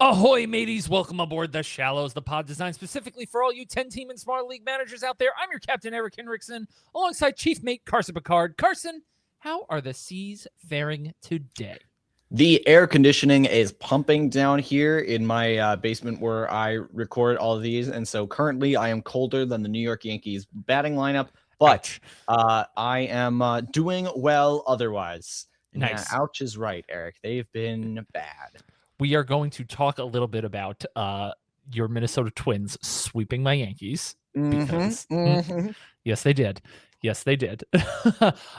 Ahoy, mateys. Welcome aboard The Shallows, the pod designed specifically for all you 10-team and Smart League managers out there. I'm your captain, Eric Henriksen, alongside chief mate Carson Picard. Carson, how are the seas faring today? The air conditioning is pumping down here in my basement where I record all of these. And so currently I am colder than the New York Yankees batting lineup, but I am doing well otherwise. Nice. Yeah, ouch is right, Eric. They've been bad. We are going to talk a little bit about your Minnesota Twins sweeping my Yankees. Because, yes, they did. Yes, they did.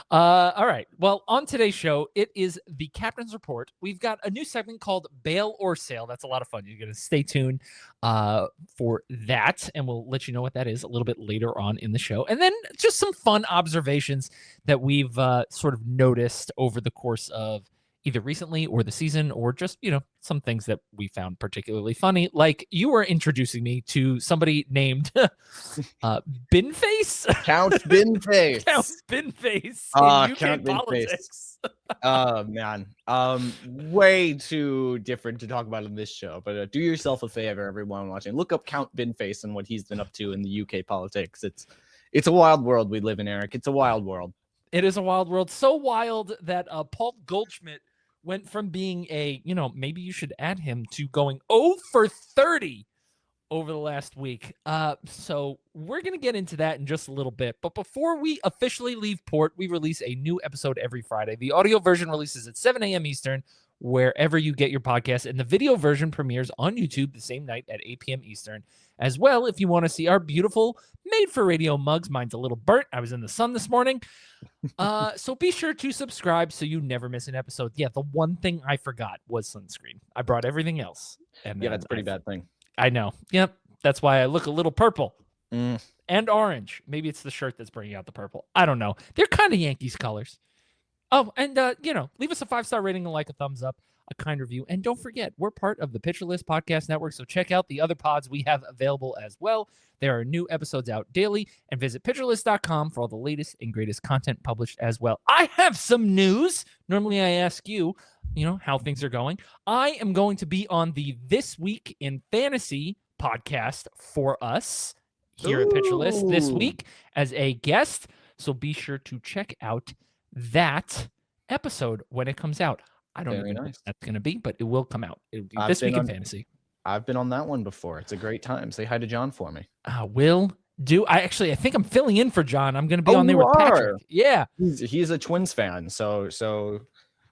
All right. Well, on today's show, it is the Captain's Report. We've got a new segment called Bail or Sale. That's a lot of fun. You're going to stay tuned for that, and we'll let you know what that is a little bit later on in the show. And then just some fun observations that we've sort of noticed over the course of either recently or the season, or just, some things that we found particularly funny. Like you were introducing me to somebody named Binface? Count Binface. Count Binface in UK Count politics. Oh, man. Way too different to talk about in this show, but do yourself a favor, everyone watching. Look up Count Binface and what he's been up to in the UK politics. It's a wild world we live in, Eric. It's a wild world. It is a wild world. So wild that Paul Goldschmidt went from being maybe you should add him, to going 0 for 30 over the last week. So we're going to get into that in just a little bit. But before we officially leave port, we release a new episode every Friday. The audio version releases at 7 a.m. Eastern, wherever you get your podcast. And the video version premieres on YouTube the same night at 8 p.m. Eastern. As well, if you want to see our beautiful made-for-radio mugs, mine's a little burnt. I was in the sun this morning. So be sure to subscribe so you never miss an episode. Yeah, the one thing I forgot was sunscreen. I brought everything else. And yeah, that's a pretty bad thing. I know. Yep. That's why I look a little purple and orange. Maybe it's the shirt that's bringing out the purple. I don't know. They're kind of Yankees colors. Oh, and, leave us a 5-star rating and a thumbs up, a kind review. And don't forget, we're part of the Pitcher List Podcast Network, so check out the other pods we have available as well. There are new episodes out daily, and visit pitcherlist.com for all the latest and greatest content published as well. I have some news. Normally I ask you, how things are going. I am going to be on the This Week in Fantasy podcast for us here at Pitcher List this week as a guest, so be sure to check out that episode when it comes out. I don't know what that's going to be, but it will come out. It'll be This Week in Fantasy. I've been on that one before. It's a great time. Say hi to John for me. Will do. I think I'm filling in for John. I'm going to be on there with Patrick. Yeah. He's a Twins fan, so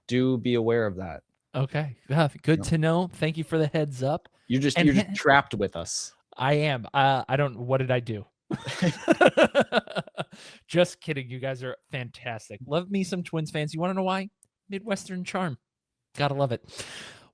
do be aware of that. Okay. Good to know. Thank you for the heads up. You're just trapped with us. I am. What did I do? Just kidding. You guys are fantastic. Love me some Twins fans. You want to know why? Midwestern charm. Gotta love it.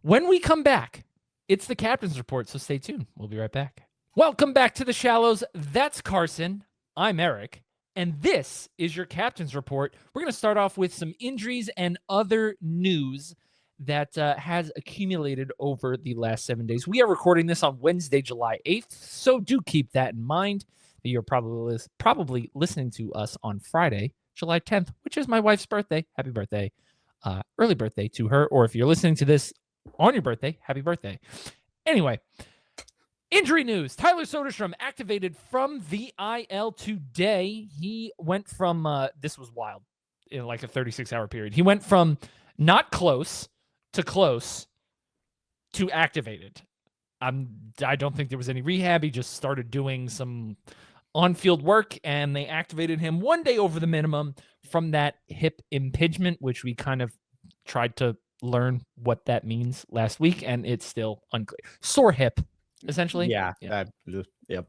When we come back, it's the Captain's Report, so stay tuned. We'll be right back. Welcome back to The Shallows. That's Carson. I'm Eric. And this is your Captain's Report. We're going to start off with some injuries and other news that has accumulated over the last 7 days. We are recording this on Wednesday, July 8th, so do keep that in mind. You're probably listening to us on Friday, July 10th, which is my wife's birthday. Happy birthday. Early birthday to her. Or if you're listening to this on your birthday, happy birthday. Anyway, injury news. Tyler Soderstrom activated from the IL today. He went from, this was wild, in a 36-hour period. He went from not close to activated. I don't think there was any rehab. He just started doing some on-field work, and they activated him one day over the minimum from that hip impingement, which we kind of tried to learn what that means last week, and it's still unclear. Sore hip, essentially. Yeah. Yep.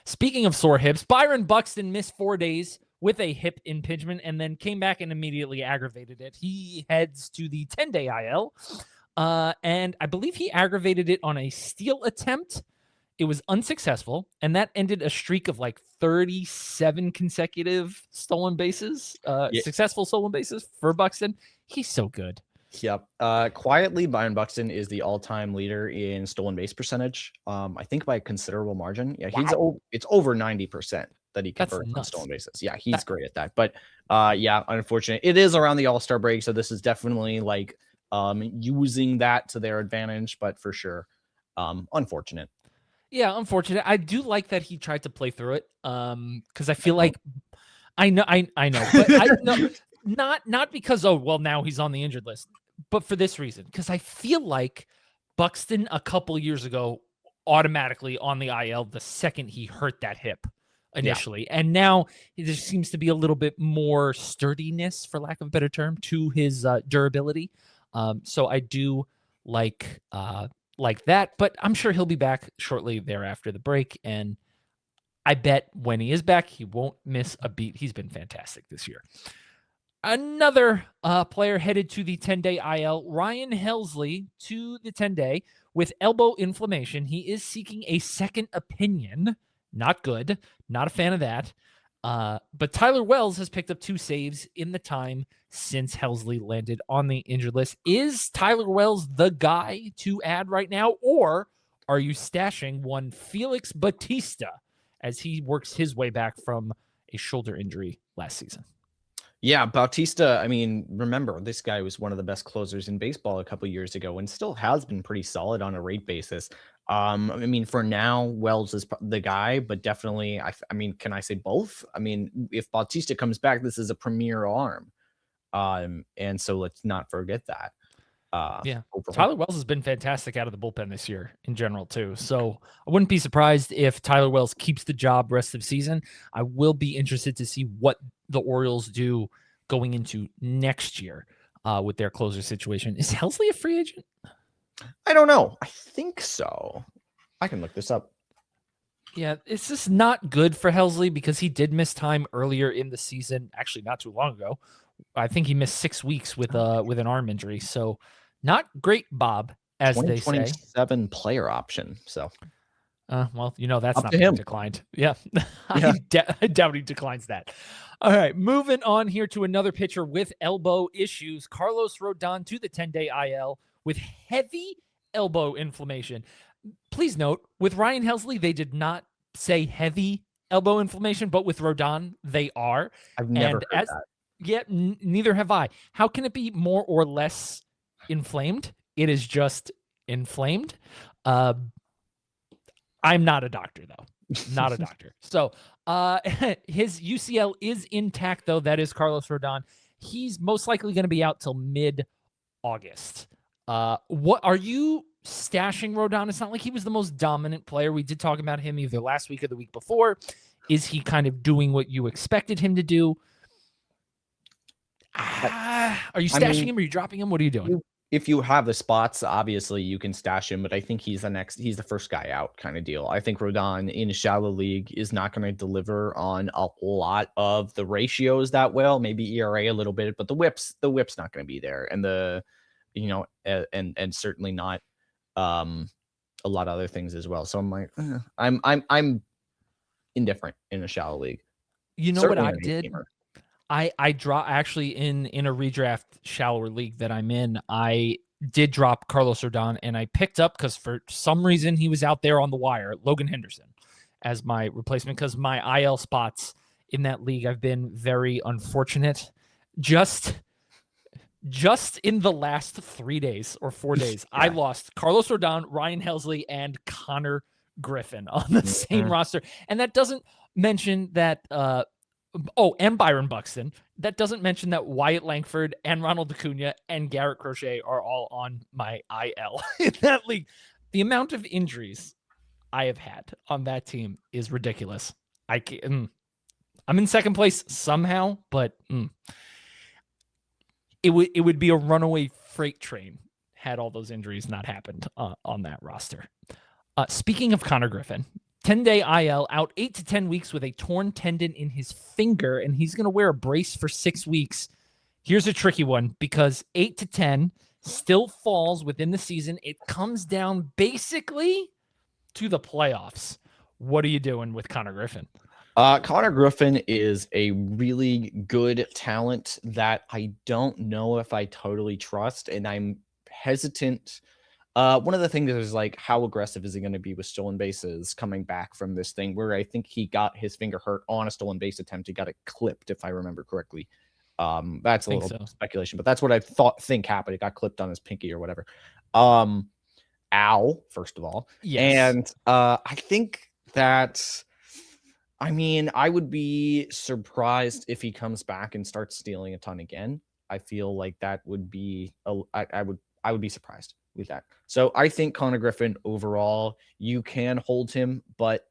Speaking of sore hips, Byron Buxton missed 4 days with a hip impingement and then came back and immediately aggravated it. He heads to the 10-day IL, and I believe he aggravated it on a steal attempt. It was unsuccessful, and that ended a streak of 37 consecutive stolen bases, successful stolen bases for Buxton. He's so good. Yep. Quietly, Byron Buxton is the all-time leader in stolen base percentage. I think by a considerable margin. Yeah, it's over 90% that he converts on stolen bases. Yeah, he's great at that. But unfortunately, it is around the All-Star break, so this is definitely using that to their advantage. But for sure, Unfortunate. Yeah, unfortunate. I do like that he tried to play through it. Because I feel like I know, but I know not because now he's on the injured list, but for this reason, because I feel like Buxton a couple years ago automatically on the IL the second he hurt that hip initially, and now there seems to be a little bit more sturdiness, for lack of a better term, to his durability. So I do like that, but I'm sure he'll be back shortly thereafter the break, and I bet when he is back, he won't miss a beat. He's been fantastic this year. Another player headed to the 10-day IL, Ryan Helsley, to the 10-day with elbow inflammation. He is seeking a second opinion. Not good. Not a fan of that. But Tyler Wells has picked up 2 saves in the time since Helsley landed on the injured list. Is Tyler Wells the guy to add right now, or are you stashing one Felix Bautista as he works his way back from a shoulder injury last season? Yeah, Bautista, I mean, remember, this guy was one of the best closers in baseball a couple years ago and still has been pretty solid on a rate basis. I mean, for now, Wells is the guy, but definitely, I mean, can I say both? I mean, if Bautista comes back, this is a premier arm. And so let's not forget that. Yeah, Tyler Wells has been fantastic out of the bullpen this year in general too. So I wouldn't be surprised if Tyler Wells keeps the job rest of the season. I will be interested to see what the Orioles do going into next year with their closer situation. Is Helsley a free agent? I don't know. I think so. I can look this up. Yeah, it's just not good for Helsley because he did miss time earlier in the season. Actually, not too long ago. I think he missed 6 weeks with an arm injury. So not great, Bob, as they say. 2027 player option. So, well, that's up not to him. Declined. Yeah, I doubt he declines that. All right, moving on here to another pitcher with elbow issues. Carlos Rodon to the 10-day IL with heavy elbow inflammation. Please note, with Ryan Helsley, they did not say heavy elbow inflammation, but with Rodon, they are. I've never heard that. Yeah, neither have I. How can it be more or less inflamed? It is just inflamed. I'm not a doctor, though. Not a doctor. So his UCL is intact, though. That is Carlos Rodon. He's most likely going to be out till mid-August. What are you stashing Rodon? It's not like he was the most dominant player. We did talk about him either last week or the week before. Is he kind of doing what you expected him to do? Are you stashing him? Are you dropping him? What are you doing? If you have the spots, obviously you can stash him, but I think he's the first guy out kind of deal. I think Rodon in a shallow league is not going to deliver on a lot of the ratios that well, maybe ERA a little bit, but the whip's not going to be there. And and certainly not a lot of other things as well. So I'm like, I'm indifferent in a shallow league. You know certainly what I did? I draw actually in a redraft shallower league that I'm in. I did drop Carlos Rodon, and I picked up, because for some reason he was out there on the wire, Logan Henderson as my replacement, because my IL spots in that league, I've been very unfortunate. Just in the last 3 days or 4 days, I lost Carlos Rodon, Ryan Helsley, and Connor Griffin on the same roster. And that doesn't mention that and Byron Buxton. That doesn't mention that Wyatt Langford and Ronald Acuna and Garrett Crochet are all on my IL in that league. The amount of injuries I have had on that team is ridiculous. I'm in second place somehow, but it would be a runaway freight train had all those injuries not happened on that roster. Speaking of Connor Griffin, 10-day IL, out 8 to 10 weeks with a torn tendon in his finger, and he's going to wear a brace for 6 weeks. Here's a tricky one, because 8 to 10 still falls within the season. It comes down basically to the playoffs. What are you doing with Connor Griffin? Connor Griffin is a really good talent that I don't know if I totally trust, and I'm hesitant. One of the things is like, how aggressive is he going to be with stolen bases coming back from this thing where I think he got his finger hurt on a stolen base attempt. He got it clipped, if I remember correctly. That's a little speculation, but that's what I think happened. It got clipped on his pinky or whatever. Al, first of all. Yes. And I think that, I mean, I would be surprised if he comes back and starts stealing a ton again. I feel like that would be I would be surprised with that. So I think Connor Griffin overall, you can hold him, but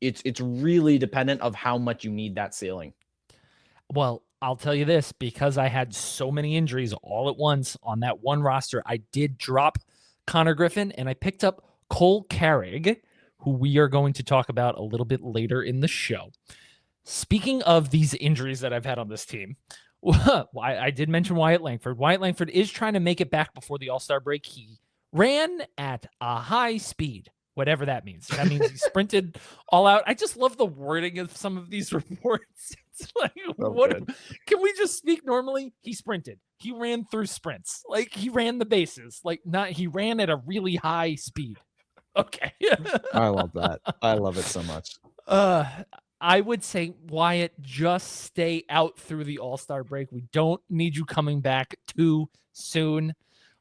it's really dependent of how much you need that ceiling. Well, I'll tell you this, because I had so many injuries all at once on that one roster, I did drop Connor Griffin and I picked up Cole Carrig, who we are going to talk about a little bit later in the show. Speaking of these injuries that I've had on this team, I did mention Wyatt Langford. Wyatt Langford is trying to make it back before the All-Star break. He ran at a high speed, whatever that means. That means he sprinted all out. I just love the wording of some of these reports. It's like, can we just speak normally? He sprinted. He ran through sprints. Like, he ran the bases. He ran at a really high speed. Okay. I love that. I love it so much. I would say, Wyatt, just stay out through the All-Star break. We don't need you coming back too soon.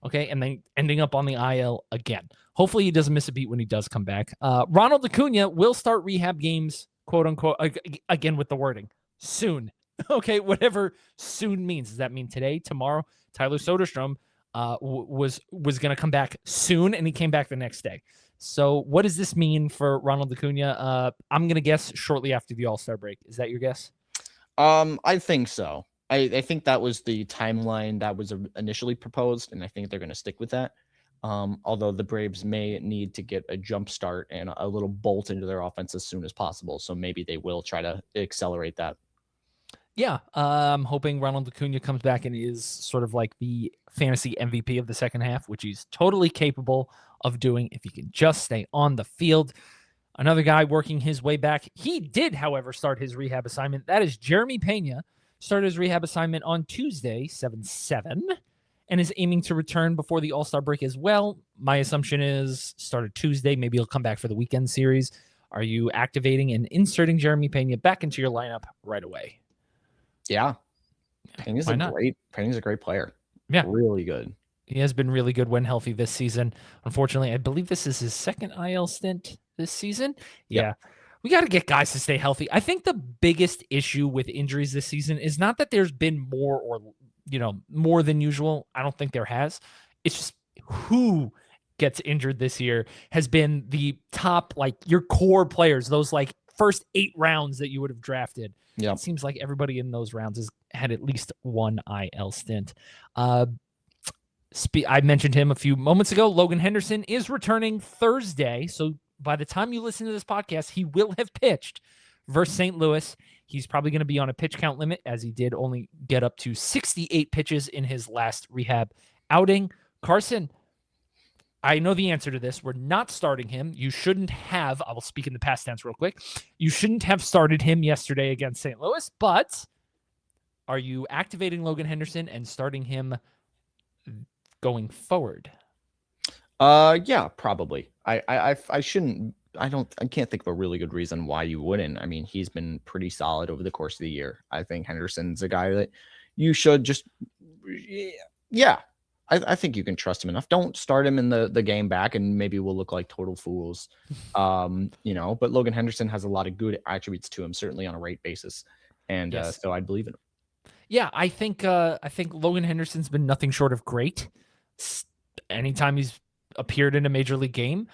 Okay. And then ending up on the IL again. Hopefully he doesn't miss a beat when he does come back. Ronald Acuna will start rehab games, quote unquote, again with the wording, soon. Okay. Whatever soon means. Does that mean today, tomorrow? Tyler Soderstrom was going to come back soon, and he came back the next day. So what does this mean for Ronald Acuna? I'm going to guess shortly after the All-Star break. Is that your guess? I think so. I think that was the timeline that was initially proposed, and I think they're going to stick with that. Although the Braves may need to get a jump start and a little bolt into their offense as soon as possible. So maybe they will try to accelerate that. Yeah, I'm hoping Ronald Acuna comes back and is sort of like the fantasy MVP of the second half, which he's totally capable of doing if he can just stay on the field. Another guy working his way back. He did, however, start his rehab assignment. That is Jeremy Pena. Started his rehab assignment on Tuesday, 7/7, and is aiming to return before the All-Star break as well. My assumption is started Tuesday. Maybe he'll come back for the weekend series. Are you activating and inserting Jeremy Pena back into your lineup right away? Yeah. Pena's a great player. Yeah. Really good. He has been really good when healthy this season. Unfortunately, I believe this is his second IL stint this season. Yeah. We got to get guys to stay healthy. I think the biggest issue with injuries this season is not that there's been more than usual. I don't think there has. It's just who gets injured this year has been the top, like your core players, those like first 8 rounds that you would have drafted. Yeah. It seems like everybody in those rounds has had at least one IL stint. I mentioned him a few moments ago. Logan Henderson is returning Thursday. So by the time you listen to this podcast, he will have pitched versus St. Louis. He's probably going to be on a pitch count limit, as he did only get up to 68 pitches in his last rehab outing. Carson, I know the answer to this. We're not starting him. You shouldn't have. I will speak in the past tense real quick. You shouldn't have started him yesterday against St. Louis, but are you activating Logan Henderson and starting him going forward? Yeah, probably. I shouldn't. I can't think of a really good reason why you wouldn't. I mean, he's been pretty solid over the course of the year. I think Henderson's a guy that you should just, yeah. I think you can trust him enough. Don't start him in the game back, and maybe we'll look like total fools. But Logan Henderson has a lot of good attributes to him, certainly on a rate basis, and yes. So I believe in him. Yeah, I think Logan Henderson's been nothing short of great. Anytime he's appeared in a major league game,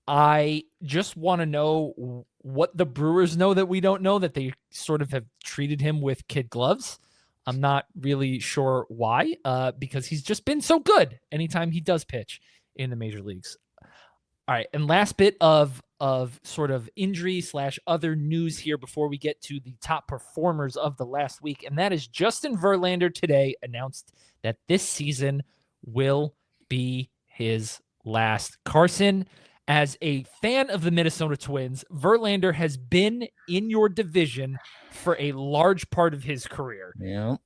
I just want to know what the Brewers know that we don't know, that they sort of have treated him with kid gloves. I'm not really sure why, because he's just been so good anytime he does pitch in the major leagues. All right, and last bit of sort of injury / other news here before we get to the top performers of the last week, and that is Justin Verlander today announced that this season will be his last. Carson, as a fan of the Minnesota Twins, Verlander has been in your division for a large part of his career. Yeah.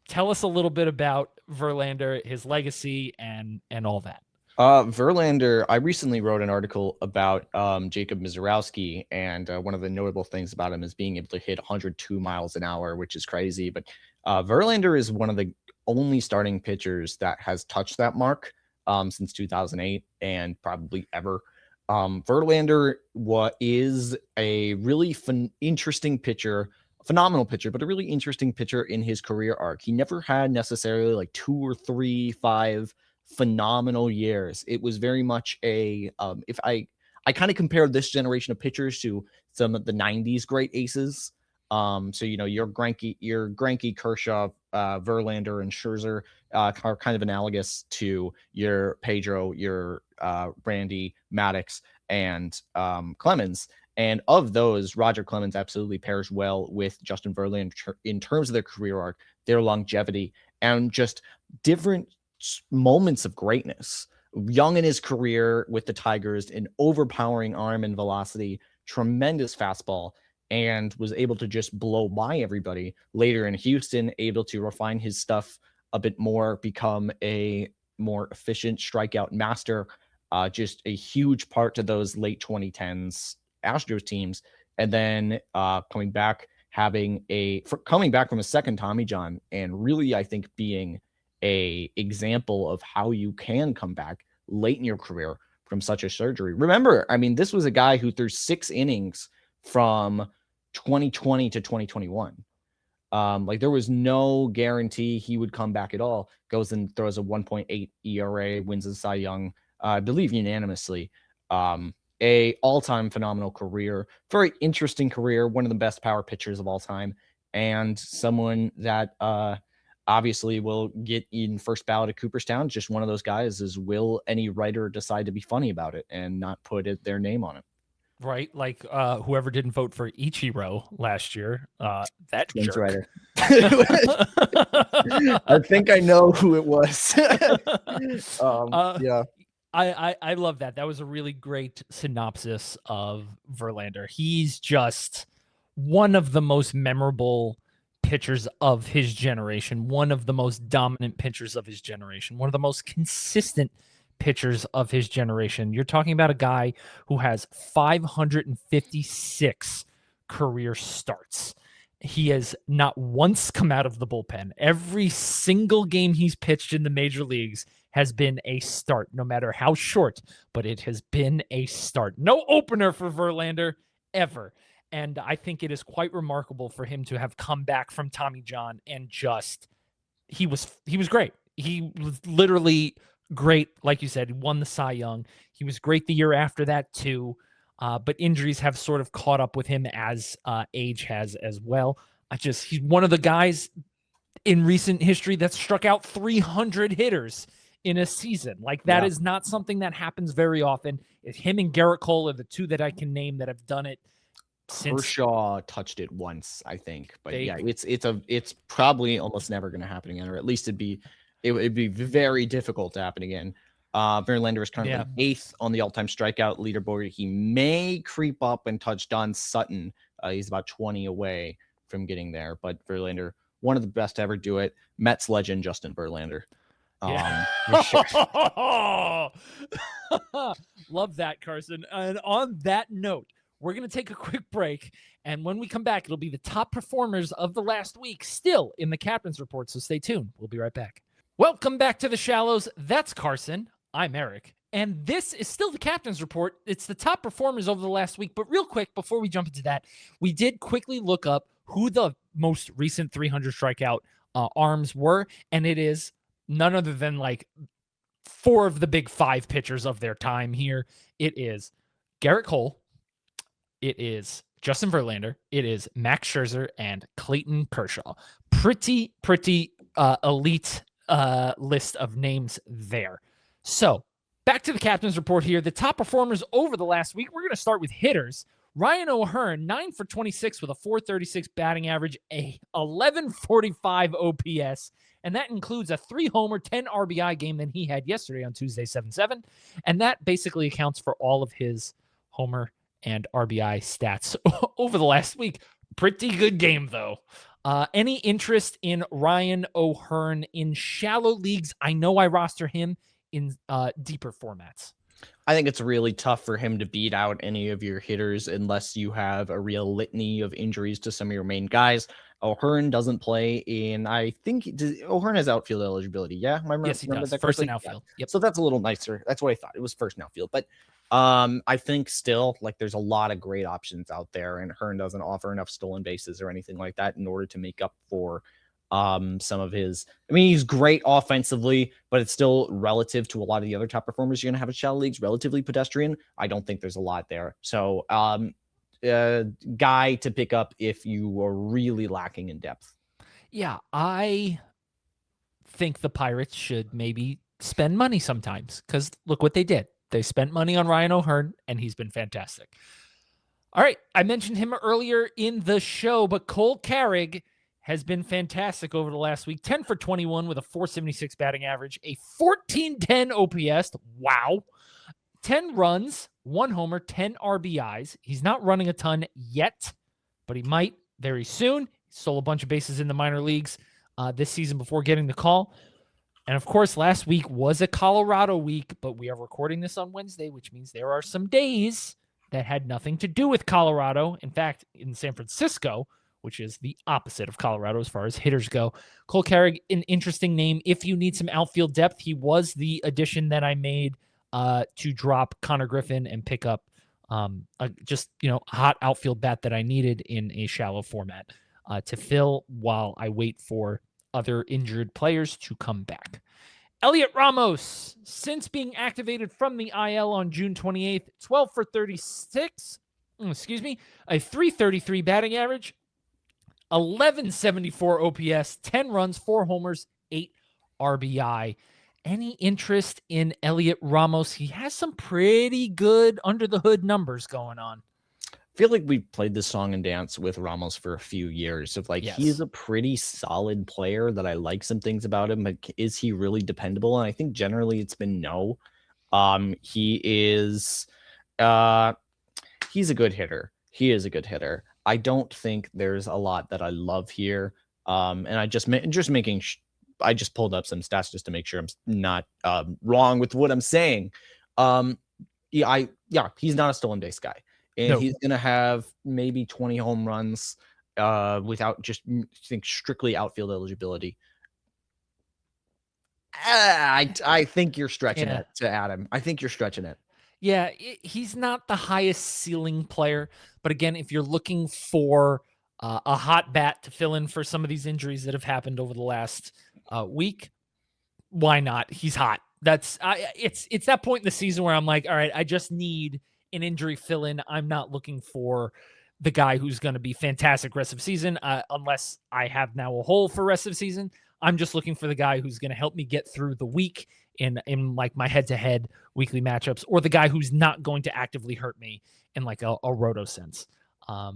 Tell us a little bit about Verlander, his legacy, and all that. Verlander, I recently wrote an article about Jacob Misiorowski, and one of the notable things about him is being able to hit 102 miles an hour, which is crazy. But Verlander is one of the only starting pitchers that has touched that mark. since 2008 and probably ever. Verlander is a really interesting pitcher, phenomenal pitcher, but a really interesting pitcher in his career arc. He never had necessarily like 2 or 3, 5 phenomenal years. It was very much a if I kind of compare this generation of pitchers to some of the 90s great aces. So your Greinke, Kershaw, Verlander, and Scherzer are kind of analogous to your Pedro, your Randy, Maddox, and Clemens. And of those, Roger Clemens absolutely pairs well with Justin Verlander in terms of their career arc, their longevity, and just different moments of greatness. Young in his career with the Tigers, an overpowering arm and velocity, tremendous fastball, and was able to just blow by everybody. Later in Houston, able to refine his stuff a bit more, become a more efficient strikeout master. Just a huge part to those late 2010s Astros teams. And then coming back from a second Tommy John, and really, I think, being a example of how you can come back late in your career from such a surgery. Remember, I mean, this was a guy who threw 6 innings from 2020 to 2021. Like there was no guarantee he would come back at all. Goes and throws a 1.8 ERA, wins the Cy Young, I believe unanimously. A all-time phenomenal career, very interesting career, one of the best power pitchers of all time, and someone that obviously will get in first ballot at Cooperstown. Just one of those guys is, will any writer decide to be funny about it and not put their name on it? Right, like whoever didn't vote for Ichiro last year, that Twins jerk. writer. I think I know who it was. Yeah. I love that. That was a really great synopsis of Verlander. He's just one of the most memorable pitchers of his generation, one of the most dominant pitchers of his generation, one of the most consistent pitchers of his generation. You're talking about a guy who has 556 career starts. He has not once come out of the bullpen. Every single game he's pitched in the major leagues has been a start, no matter how short, but it has been a start. No opener for Verlander ever. And I think it is quite remarkable for him to have come back from Tommy John and just, he was great. He was literally great. Like you said, he won the Cy Young. He was great the year after that too. But injuries have sort of caught up with him as age has as well. He's one of the guys in recent history that struck out 300 hitters in a season. Like that is not something that happens very often. Him and Garrett Cole are the two that I can name that have done it. Kershaw touched it once, I think, but it's probably almost never going to happen again, or at least it'd be very difficult to happen again. Verlander is currently 8th on the all-time strikeout leaderboard. He may creep up and touch Don Sutton. He's about 20 away from getting there, but Verlander, one of the best to ever do it. Mets legend Justin Verlander. Sure. Love that, Carson. And on that note, we're going to take a quick break, and when we come back, it'll be the top performers of the last week still in the Captain's Report, so stay tuned. We'll be right back. Welcome back to the Shallows. That's Carson. I'm Eric, and this is still the Captain's Report. It's the top performers over the last week, but real quick, before we jump into that, we did quickly look up who the most recent 300 strikeout arms were, and it is none other than like 4 of the big 5 pitchers of their time here. It is Garrett Cole, it is Justin Verlander, it is Max Scherzer, and Clayton Kershaw. Pretty elite list of names there. So back to the Captain's Report here. The top performers over the last week. We're going to start with hitters. Ryan O'Hearn, 9 for 26 with a 436 batting average, a 1145 OPS, and that includes a 3-homer, 10 RBI game that he had yesterday on Tuesday, 7-7, and that basically accounts for all of his homer and RBI stats over the last week. Pretty good game, though. Any interest in Ryan O'Hearn in shallow leagues? I know I roster him in deeper formats. I think it's really tough for him to beat out any of your hitters unless you have a real litany of injuries to some of your main guys. O'Hearn doesn't play in, I think O'Hearn has outfield eligibility. Yeah, Yes, he does. that First in correctly? outfield. Yeah. Yep. So that's a little nicer. That's what I thought. It was first in outfield, but I think still like there's a lot of great options out there, and Hearn doesn't offer enough stolen bases or anything like that in order to make up for some of his. I mean, he's great offensively, but it's still relative to a lot of the other top performers you're gonna have in shallow leagues, relatively pedestrian. I don't think there's a lot there. So guy to pick up if you are really lacking in depth. Yeah, I think the Pirates should maybe spend money sometimes, because look what they did. They spent money on Ryan O'Hearn, and he's been fantastic. All right, I mentioned him earlier in the show, but Cole Carrig has been fantastic over the last week. 10 for 21 with a 476 batting average, a 1410 OPS. Wow. 10 runs, 1 homer, 10 RBIs. He's not running a ton yet, but he might very soon. He stole a bunch of bases in the minor leagues this season before getting the call. And of course, last week was a Colorado week, but we are recording this on Wednesday, which means there are some days that had nothing to do with Colorado. In fact, in San Francisco, which is the opposite of Colorado as far as hitters go, Cole Carrig, an interesting name. If you need some outfield depth, he was the addition that I made to drop Connor Griffin and pick up just hot outfield bat that I needed in a shallow format to fill while I wait for other injured players to come back. Heliot Ramos, since being activated from the IL on June 28th, 12 for 36, a 333 batting average, 1174 OPS, 10 runs, 4 homers, 8 RBI. Any interest in Heliot Ramos? He has some pretty good under the hood numbers going on. I feel like we played this song and dance with Ramos for a few years of like, he's a pretty solid player that I like some things about him, but is he really dependable? And I think generally it's been no. He is, he's a good hitter. He is a good hitter. I don't think there's a lot that I love here. And I just making I just pulled up some stats just to make sure I'm not wrong with what I'm saying. He's not a stolen base guy. And he's going to have maybe 20 home runs without just strictly outfield eligibility. I think you're stretching it to Adam. I think you're stretching it. Yeah, he's not the highest ceiling player. But again, if you're looking for a hot bat to fill in for some of these injuries that have happened over the last week, why not? He's hot. It's that point in the season where I'm like, all right, I just need an injury fill in. I'm not looking for the guy who's going to be fantastic rest of season, unless I have now a hole for rest of season. I'm just looking for the guy who's going to help me get through the week in like my head-to-head weekly matchups, or the guy who's not going to actively hurt me in like a roto sense. All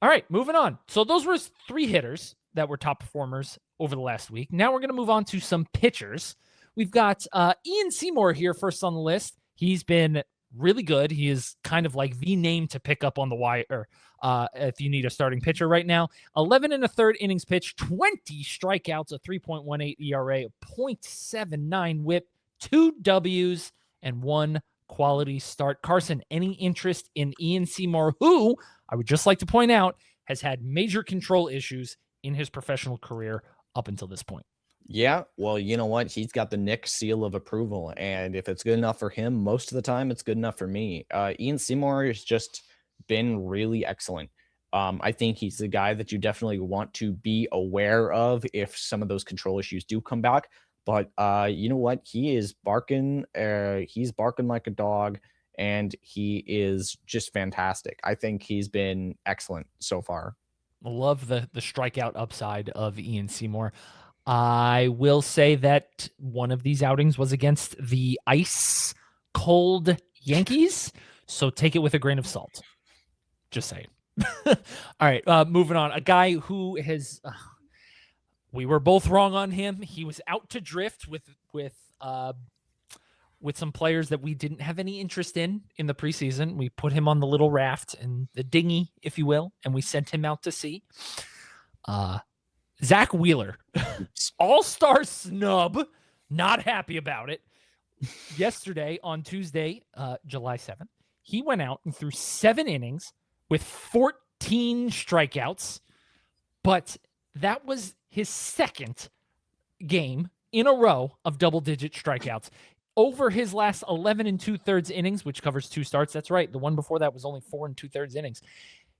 right, moving on. So those were 3 hitters that were top performers over the last week. Now we're going to move on to some pitchers. We've got Ian Seymour here first on the list. He's been really good. He is kind of like the name to pick up on the wire if you need a starting pitcher right now. 11 1/3 innings pitched, 20 strikeouts, a 3.18 ERA, a 0.79 whip, 2 Ws, and 1 quality start. Carson, any interest in Ian Seymour, who I would just like to point out has had major control issues in his professional career up until this point? Yeah, well, you know what? He's got the Nick seal of approval, and if it's good enough for him, most of the time it's good enough for me. Ian Seymour has just been really excellent. I think he's the guy that you definitely want to be aware of if some of those control issues do come back. But you know what? He is barking. He's barking like a dog, and he is just fantastic. I think he's been excellent so far. Love the strikeout upside of Ian Seymour. I will say that one of these outings was against the ice cold Yankees, so take it with a grain of salt. Just saying. All right, moving on. A guy who has we were both wrong on him. He was out to drift with some players that we didn't have any interest in the preseason. We put him on the little raft and the dinghy, if you will, and we sent him out to sea. Zack Wheeler, all-star snub, not happy about it. Yesterday, on Tuesday, July 7th, he went out and threw 7 innings with 14 strikeouts, but that was his second game in a row of double-digit strikeouts. Over his last 11 2/3 innings, which covers 2 starts. That's right. The one before that was only 4 2/3 innings.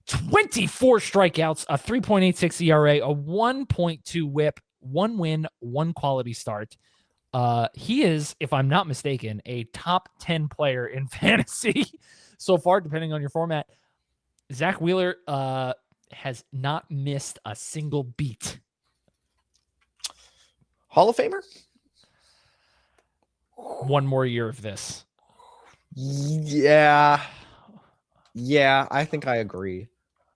24 strikeouts, a 3.86 ERA, a 1.2 whip, 1 win, 1 quality start. He is, if I'm not mistaken, a top 10 player in fantasy so far, depending on your format. Zack Wheeler has not missed a single beat. Hall of Famer? One more year of this. Yeah, I think I agree.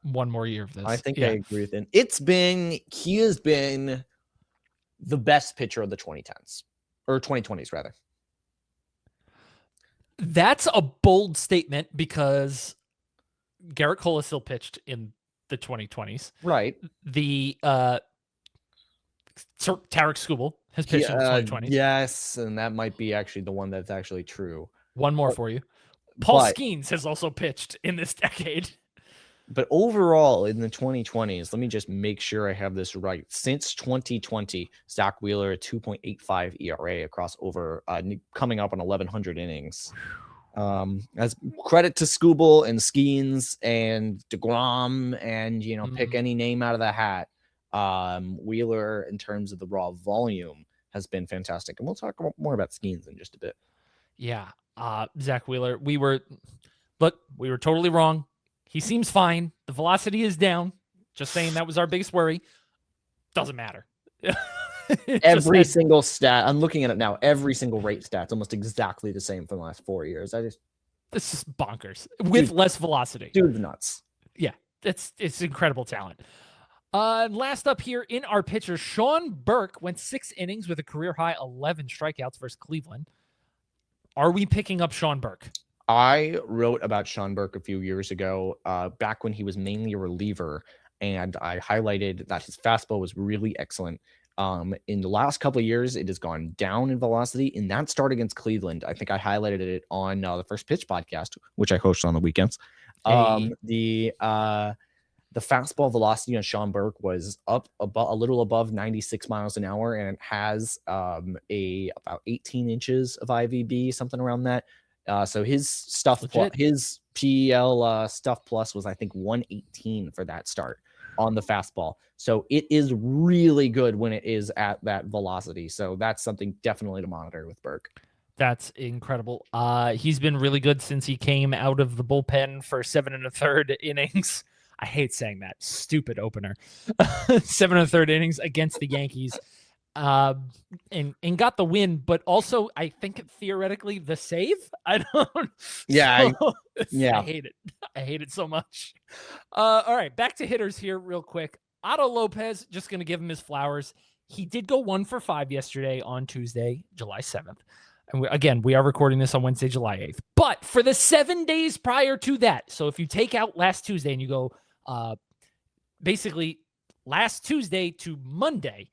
One more year of this. I think I agree with him. He has been the best pitcher of the 2010s or 2020s rather. That's a bold statement because Garrett Cole is still pitched in the 2020s. Right. The Tarek Skubal has pitched in the 2020s. Yes, and that might be actually the one that's actually true. One more for you. Paul Skenes has also pitched in this decade. But overall, in the 2020s, let me just make sure I have this right. Since 2020, Zack Wheeler, a 2.85 ERA across over coming up on 1,100 innings. As credit to Skubal and Skenes and deGrom and, pick any name out of the hat. Wheeler, in terms of the raw volume, has been fantastic. And we'll talk more about Skenes in just a bit. Yeah. Zack Wheeler, we were totally wrong. He seems fine. The velocity is down. Just saying, that was our biggest worry. Doesn't matter. Every single stat, I'm looking at it now, every single rate stat's almost exactly the same for the last 4 years. This is bonkers with less velocity. Dude's nuts. Yeah, it's incredible talent. Last up here in our pitchers, Sean Burke went 6 innings with a career high 11 strikeouts versus Cleveland. Are we picking up Sean Burke? I wrote about Sean Burke a few years ago, back when he was mainly a reliever, and I highlighted that his fastball was really excellent. In the last couple of years, it has gone down in velocity. In that start against Cleveland, I think I highlighted it on the First Pitch podcast, which I host on the weekends. The fastball velocity on Sean Burke was up a little above 96 miles an hour, and it has about 18 inches of IVB, something around that. So his stuff, his PL stuff plus was, I think, 118 for that start on the fastball. So it is really good when it is at that velocity. So that's something definitely to monitor with Burke. That's incredible. He's been really good since he came out of the bullpen for 7 1/3 innings. I hate saying that. Stupid opener. 7 1/3 innings against the Yankees. And got the win, but also I think theoretically the save. I don't. Yeah, I hate it. I hate it so much. All right, back to hitters here real quick. Otto Lopez, just gonna give him his flowers. He did go 1 for 5 yesterday on Tuesday, July 7th. And we are recording this on Wednesday, July 8th. But for the 7 days prior to that, so if you take out last Tuesday and you go basically last Tuesday to Monday,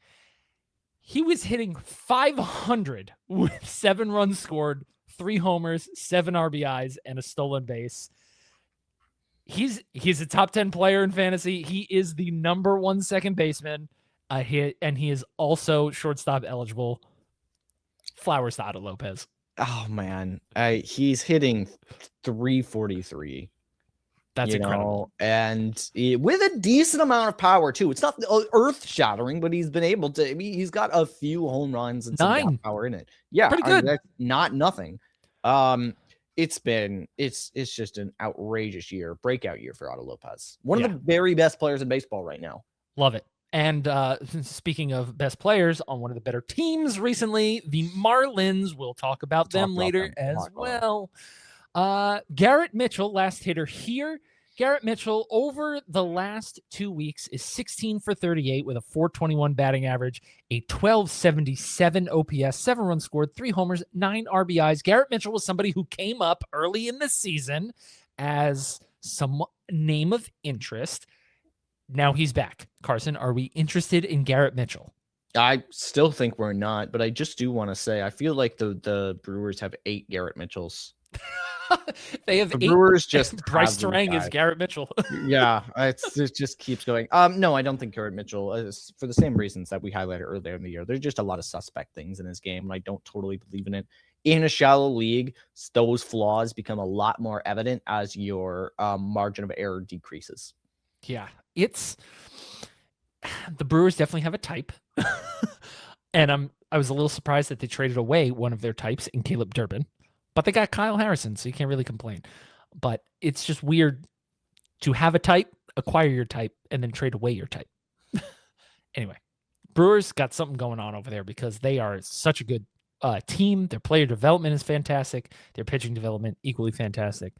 he was hitting 500 with 7 runs scored, 3 homers, 7 RBIs, and a stolen base. He's a top 10 player in fantasy. He is the number 1 second baseman. And he is also shortstop eligible. Flowers to Otto Lopez. Oh man, he's hitting 343. That's incredible. And with a decent amount of power too. It's not earth shattering, but he's been able to. I mean, he's got a few home runs and some power in it. Yeah, pretty good. That's not nothing. It's just an outrageous year, breakout year for Otto Lopez. One of the very best players in baseball right now. Love it. And speaking of best players on one of the better teams recently, the Marlins. We'll talk about them later as well. Garrett Mitchell, last hitter here. Garrett Mitchell over the last 2 weeks is 16 for 38 with a 421 batting average, a 1277 OPS, 7 runs scored, 3 homers, 9 RBIs. Garrett Mitchell was somebody who came up early in the season as some name of interest. Now he's back. Carson, are we interested in Garrett Mitchell? I still think we're not, but I just do want to say I feel like the Brewers have 8 Garrett Mitchells. They have The 8. Brewers just Bryce have these Terang is guys. Garrett Mitchell. Yeah, it just keeps going. No, I don't think Garrett Mitchell is for the same reasons that we highlighted earlier in the year. There's just a lot of suspect things in his game, and I don't totally believe in it. In a shallow league, those flaws become a lot more evident as your margin of error decreases. Yeah, it's the Brewers definitely have a type, and I was a little surprised that they traded away one of their types in Caleb Durbin, but they got Kyle Harrison, so you can't really complain. But it's just weird to have a type, acquire your type, and then trade away your type. Anyway, Brewers got something going on over there because they are such a good team. Their player development is fantastic. Their pitching development equally fantastic.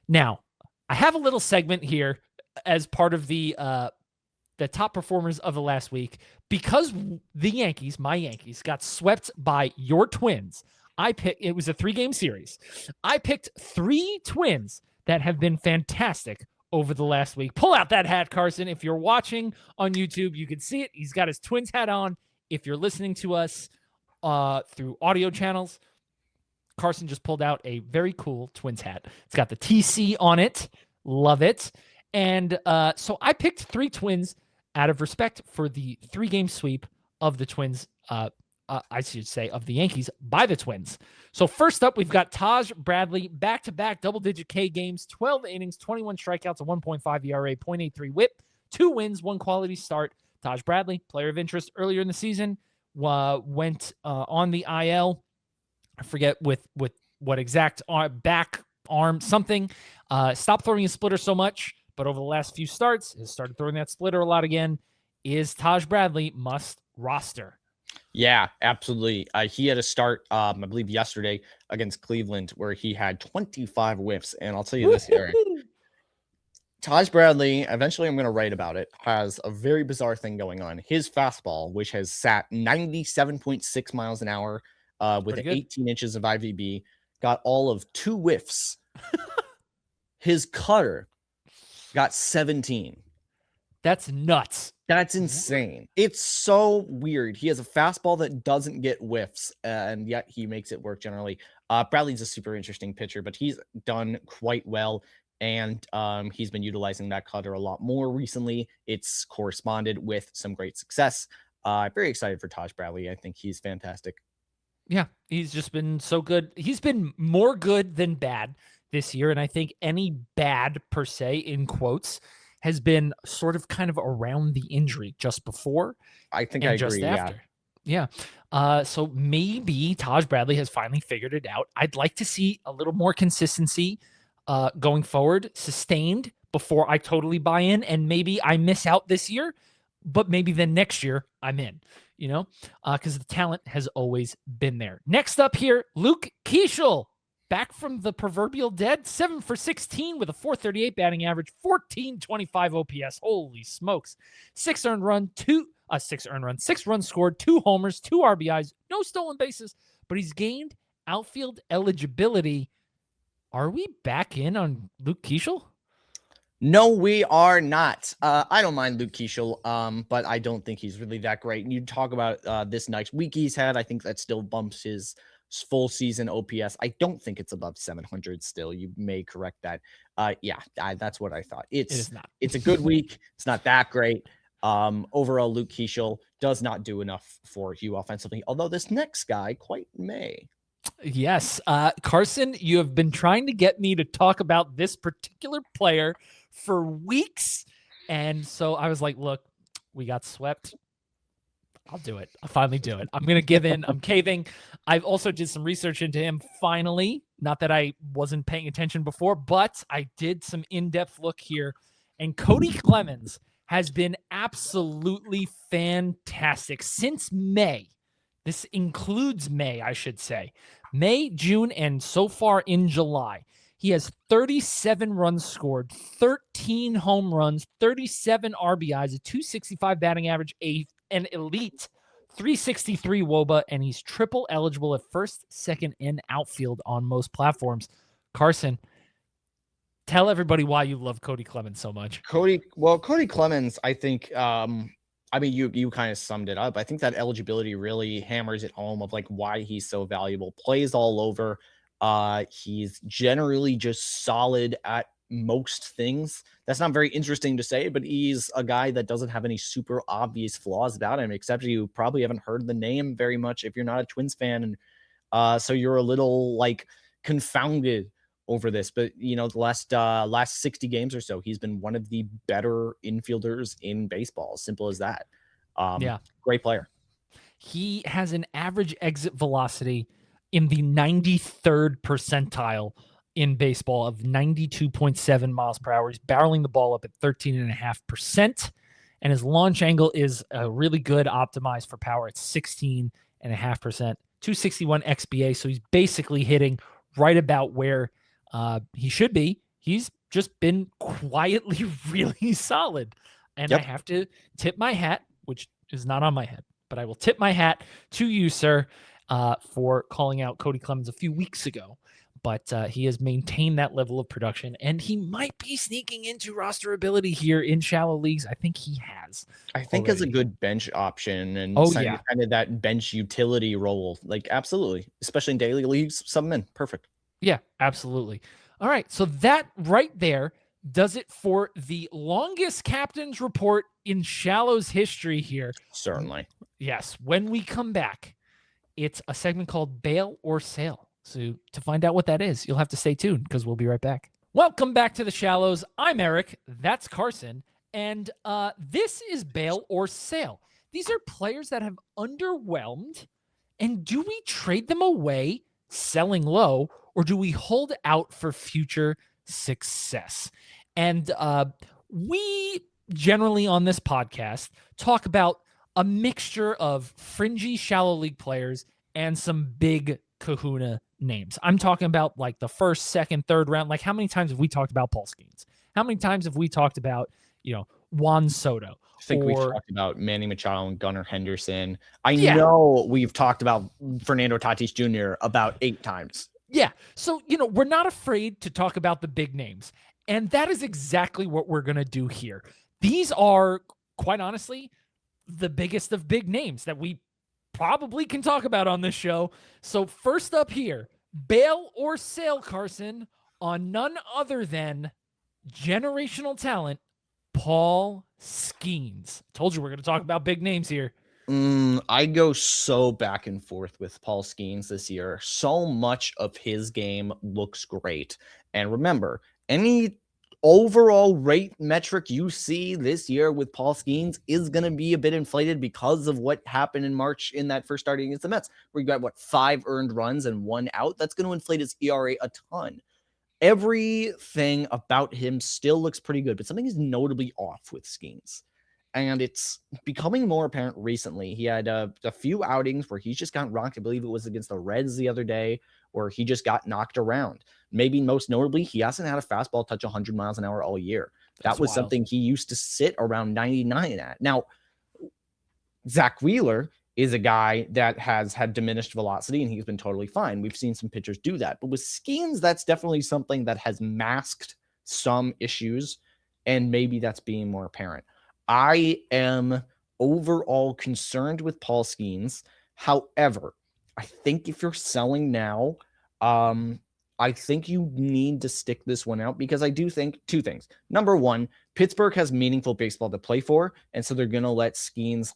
Now, I have a little segment here as part of the top performers of the last week because the Yankees, my Yankees, got swept by your Twins. It was a 3-game series. I picked 3 Twins that have been fantastic over the last week. Pull out that hat, Carson. If you're watching on YouTube, you can see it. He's got his Twins hat on. If you're listening to us through audio channels, Carson just pulled out a very cool Twins hat. It's got the TC on it. Love it. And so I picked 3 Twins out of respect for the 3-game sweep of the Twins, I should say, of the Yankees by the Twins. So first up, we've got Taj Bradley, back-to-back double-digit K games, 12 innings, 21 strikeouts, a 1.5 ERA, 0.83 whip, 2 wins, 1 quality start. Taj Bradley, player of interest earlier in the season, went on the IL. I forget with what exact back arm, something. Stopped throwing his splitter so much, but over the last few starts, has started throwing that splitter a lot again. Is Taj Bradley must roster? Yeah, absolutely. He had a start, I believe, yesterday against Cleveland where he had 25 whiffs. And I'll tell you this, Eric. Taj Bradley, eventually I'm going to write about it, has a very bizarre thing going on. His fastball, which has sat 97.6 miles an hour with 18 inches of IVB, got all of 2 whiffs. His cutter got 17. That's nuts. That's insane. It's so weird. He has a fastball that doesn't get whiffs, and yet he makes it work generally. Bradley's a super interesting pitcher, but he's done quite well, and he's been utilizing that cutter a lot more recently. It's corresponded with some great success. Very excited for Taj Bradley. I think he's fantastic. Yeah, he's just been so good. He's been more good than bad this year, and I think any bad, per se, in quotes, has been sort of kind of around the injury just before. I think I agree. After. Yeah. So maybe Taj Bradley has finally figured it out. I'd like to see a little more consistency going forward, sustained before I totally buy in. And maybe I miss out this year, but maybe then next year I'm in, because the talent has always been there. Next up here, Kuke Keascahll. Back from the proverbial dead, 7 for 16 with a 438 batting average, 1425 OPS. Holy smokes. 6 runs scored, 2 homers, 2 RBIs, no stolen bases, but he's gained outfield eligibility. Are we back in on Kuke Keascahll? No, we are not. I don't mind Kuke Keascahll, but I don't think he's really that great. And you talk about this nice week he's had. I think that still bumps his full season OPS. I don't think it's above 700 still. You may correct that. That's what I thought. It is not. It's a good week. It's not that great. Overall, Kuke Keascahll does not do enough for you offensively, although this next guy quite may. Yes. Carson, you have been trying to get me to talk about this particular player for weeks. And so I was like, look, we got swept. I'll do it. I'll finally do it. I'm going to give in. I'm caving. I've also did some research into him finally. Not that I wasn't paying attention before, but I did some in-depth look here. And Kody Clemens has been absolutely fantastic since May. This includes May, I should say. May, June, and so far in July. He has 37 runs scored, 13 home runs, 37 RBIs, a 265 batting average, an elite 363 WOBA, and he's triple eligible at first, second, and outfield on most platforms. Carson, tell everybody why you love Kody Clemens so much. Kody Clemens, I think, you kind of summed it up. I think that eligibility really hammers it home of like why he's so valuable. Plays all over. He's generally just solid at most things. That's not very interesting to say, but he's a guy that doesn't have any super obvious flaws about him, except you probably haven't heard the name very much if you're not a Twins fan. And so you're a little like confounded over this. But you know, the last 60 games or so, he's been one of the better infielders in baseball. Simple as that. Yeah. Great player. He has an average exit velocity in the 93rd percentile in baseball of 92.7 miles per hour. He's barreling the ball up at 13.5%. And his launch angle is really good, optimized for power at 16.5%, 261 XBA. So he's basically hitting right about where he should be. He's just been quietly really solid. And I have to tip my hat, which is not on my head, but I will tip my hat to you, sir, for calling out Kody Clemens a few weeks ago. But he has maintained that level of production, and he might be sneaking into roster ability here in shallow leagues. I think he has. I think as a good bench option and kind of that bench utility role, like absolutely, especially in daily leagues, sub him in. Perfect. Yeah, absolutely. All right, so that right there does it for the longest captain's report in Shallow's history here. Certainly. Yes. When we come back, it's a segment called Bail or Sale. So to find out what that is, you'll have to stay tuned because we'll be right back. Welcome back to the Shallows. I'm Eric. That's Carson. And this is Bail or Sale. These are players that have underwhelmed. And do we trade them away selling low, or do we hold out for future success? And we generally on this podcast talk about a mixture of fringy shallow league players and some big kahuna names. I'm talking about like the first, second, third round. Like how many times have we talked about Paul Skenes? How many times have we talked about, Juan Soto? I think we've talked about Manny Machado and Gunnar Henderson. I know we've talked about Fernando Tatis Jr. about 8 times. Yeah. So, we're not afraid to talk about the big names. And that is exactly what we're going to do here. These are, quite honestly, the biggest of big names that we probably can talk about on this show. So first up here, bail or sale, Carson, on none other than generational talent, Paul Skenes. Told you we're going to talk about big names here. I go so back and forth with Paul Skenes this year. So much of his game looks great. And remember, any overall rate metric you see this year with Paul Skenes is going to be a bit inflated because of what happened in March in that first starting against the Mets, where you got 5 earned runs and 1 out. That's going to inflate his ERA a ton. Everything about him still looks pretty good, but something is notably off with Skenes. And it's becoming more apparent recently. He had a few outings where he's just gotten rocked. I believe it was against the Reds the other day, where he just got knocked around. Maybe most notably, he hasn't had a fastball touch 100 miles an hour all year. That was wild. Something he used to sit around 99 at. Now, Zack Wheeler is a guy that has had diminished velocity, and he's been totally fine. We've seen some pitchers do that. But with Skenes, that's definitely something that has masked some issues, and maybe that's being more apparent. I am overall concerned with Paul Skenes. However, I think if you're selling now, I think you need to stick this one out, because I do think 2 things. Number one, Pittsburgh has meaningful baseball to play for, and so they're going to let Skenes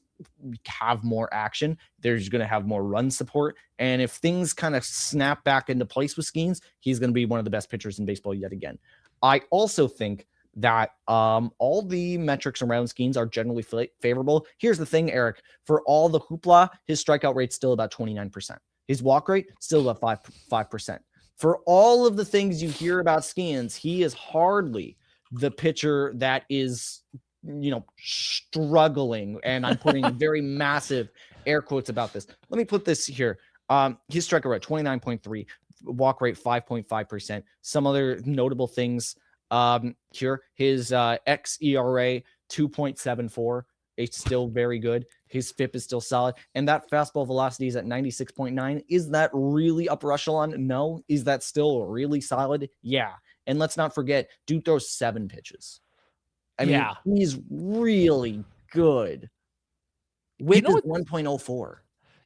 have more action. They're going to have more run support, and if things kind of snap back into place with Skenes, he's going to be one of the best pitchers in baseball yet again. I also think that all the metrics around Skenes are generally favorable. Here's the thing, Eric. For all the hoopla, his strikeout rate's still about 29%. His walk rate, still about 5%. For all of the things you hear about Skenes, he is hardly the pitcher that is, struggling. And I'm putting very massive air quotes about this. Let me put this here. His strikeout rate, 29.3, walk rate, 5.5%. Some other notable things here. His xERA, 2.74. It's still very good. His FIP is still solid. And that fastball velocity is at 96.9. Is that really upper echelon? No. Is that still really solid? Yeah. And let's not forget, dude throws 7 pitches. I mean, he's really good. Whip is 1.04.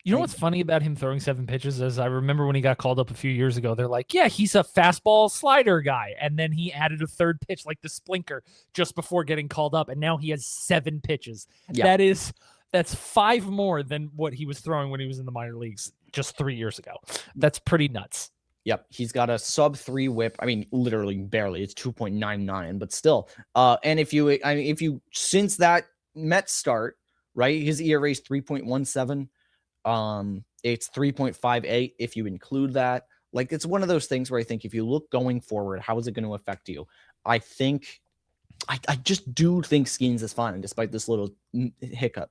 You know what's funny about him throwing 7 pitches is I remember when he got called up a few years ago, they're like, yeah, he's a fastball slider guy. And then he added a third pitch like the splinker just before getting called up. And now he has 7 pitches. Yeah. That's 5 more than what he was throwing when he was in the minor leagues just 3 years ago. That's pretty nuts. Yep. He's got a sub 3 whip. I mean, literally barely. It's 2.99, but still. And if you since that Mets start, right, his ERA is 3.17. It's 3.58 if you include that. Like, it's one of those things where I think if you look going forward, how is it going to affect you? I just do think Skenes is fine, despite this little hiccup.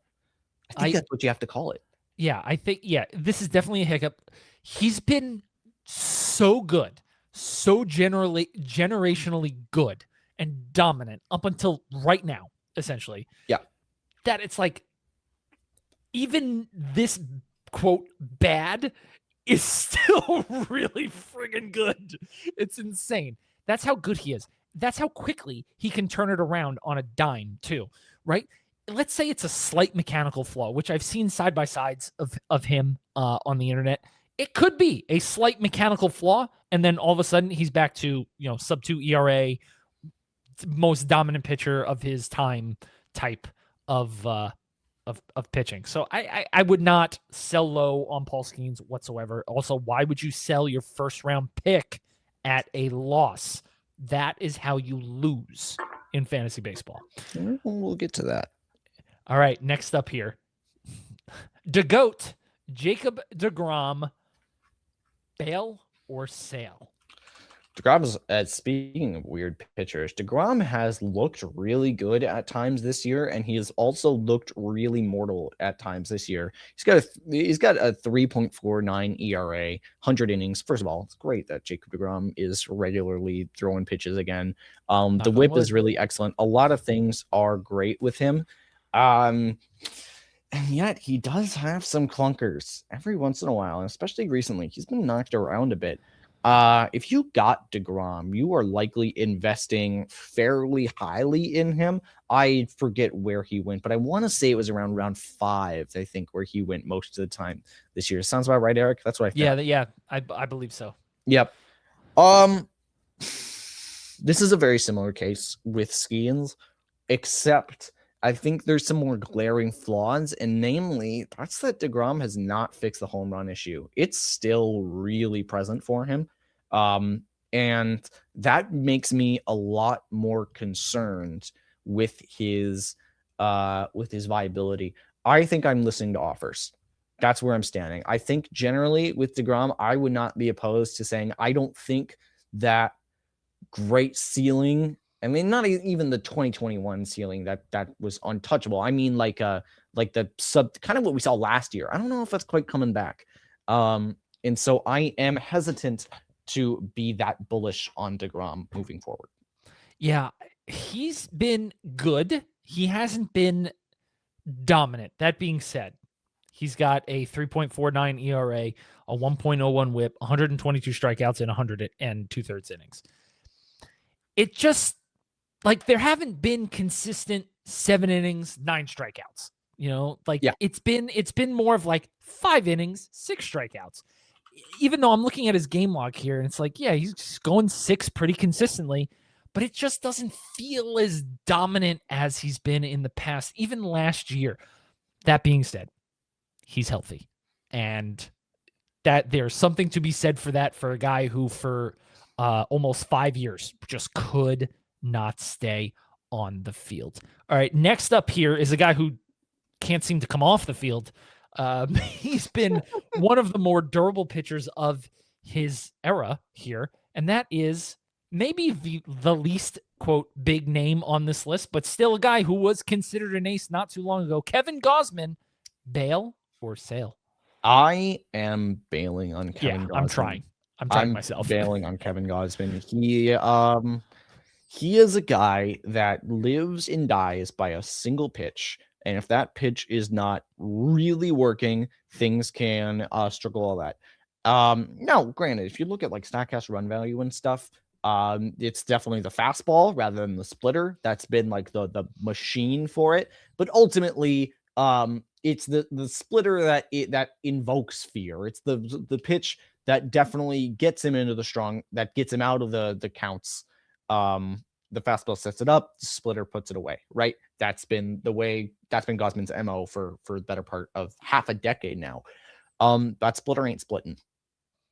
I think that's what you have to call it. Yeah, I think, this is definitely a hiccup. He's been so good, so generationally good and dominant up until right now, essentially. Yeah. That it's like, even this quote bad is still really friggin' good. It's insane. That's how good he is. That's how quickly he can turn it around on a dime too, right? Let's say it's a slight mechanical flaw, which I've seen side by sides of him on the internet. It could be a slight mechanical flaw, and then all of a sudden he's back to, sub 2 ERA, most dominant pitcher of his time type of pitching. So I would not sell low on Paul Skenes whatsoever. Also, why would you sell your first round pick at a loss? That is how you lose in fantasy baseball. We'll get to that. All right, next up here. DeGoat, Jacob deGrom, bail or sale? DeGrom's, speaking of weird pitchers, deGrom has looked really good at times this year, and he has also looked really mortal at times this year. He's got a 3.49 ERA, 100 innings. First of all, it's great that Jacob deGrom is regularly throwing pitches again. The whip is really excellent. A lot of things are great with him. And yet he does have some clunkers every once in a while, and especially recently. He's been knocked around a bit. If you got deGrom, you are likely investing fairly highly in him. I forget where he went, but I want to say it was around round 5, I think, where he went most of the time this year. Sounds about right, Eric? That's what I think. Yeah, I believe so. Yep. This is a very similar case with Skenes, except I think there's some more glaring flaws, and namely, that's that deGrom has not fixed the home run issue. It's still really present for him, and that makes me a lot more concerned with his viability. I think I'm listening to offers. That's where I'm standing. I think generally with deGrom, I would not be opposed to saying I don't think that great ceiling. I mean, not even the 2021 ceiling that was untouchable. I mean, like the sub, kind of what we saw last year. I don't know if that's quite coming back. And so I am hesitant to be that bullish on deGrom moving forward. Yeah, he's been good. He hasn't been dominant. That being said, he's got a 3.49 ERA, a 1.01 whip, 122 strikeouts in 100 and 2/3 innings. It just, like, there haven't been consistent 7 innings, 9 strikeouts. It's been more of like 5 innings, 6 strikeouts. Even though I'm looking at his game log here, and it's like, yeah, he's going 6 pretty consistently, but it just doesn't feel as dominant as he's been in the past, even last year. That being said, he's healthy, and that there's something to be said for that, for a guy who for almost 5 years just could not stay on the field. All right, next up here is a guy who can't seem to come off the field. He's been one of the more durable pitchers of his era here, and that is maybe the least, quote, big name on this list, but still a guy who was considered an ace not too long ago. Kevin Gausman, bail or sale? I am bailing on Kevin Gausman. I'm trying myself. Bailing on Kevin Gausman. He is a guy that lives and dies by a single pitch. And if that pitch is not really working, things can struggle all that. Now, granted, if you look at like Statcast run value and stuff, it's definitely the fastball rather than the splitter. That's been like the machine for it. But ultimately, it's the splitter that invokes fear. It's the pitch that definitely gets him into that gets him out of the counts. The fastball sets it up, the splitter puts it away, right? That's been Gausman's MO for the better part of half a decade now. That splitter ain't splitting.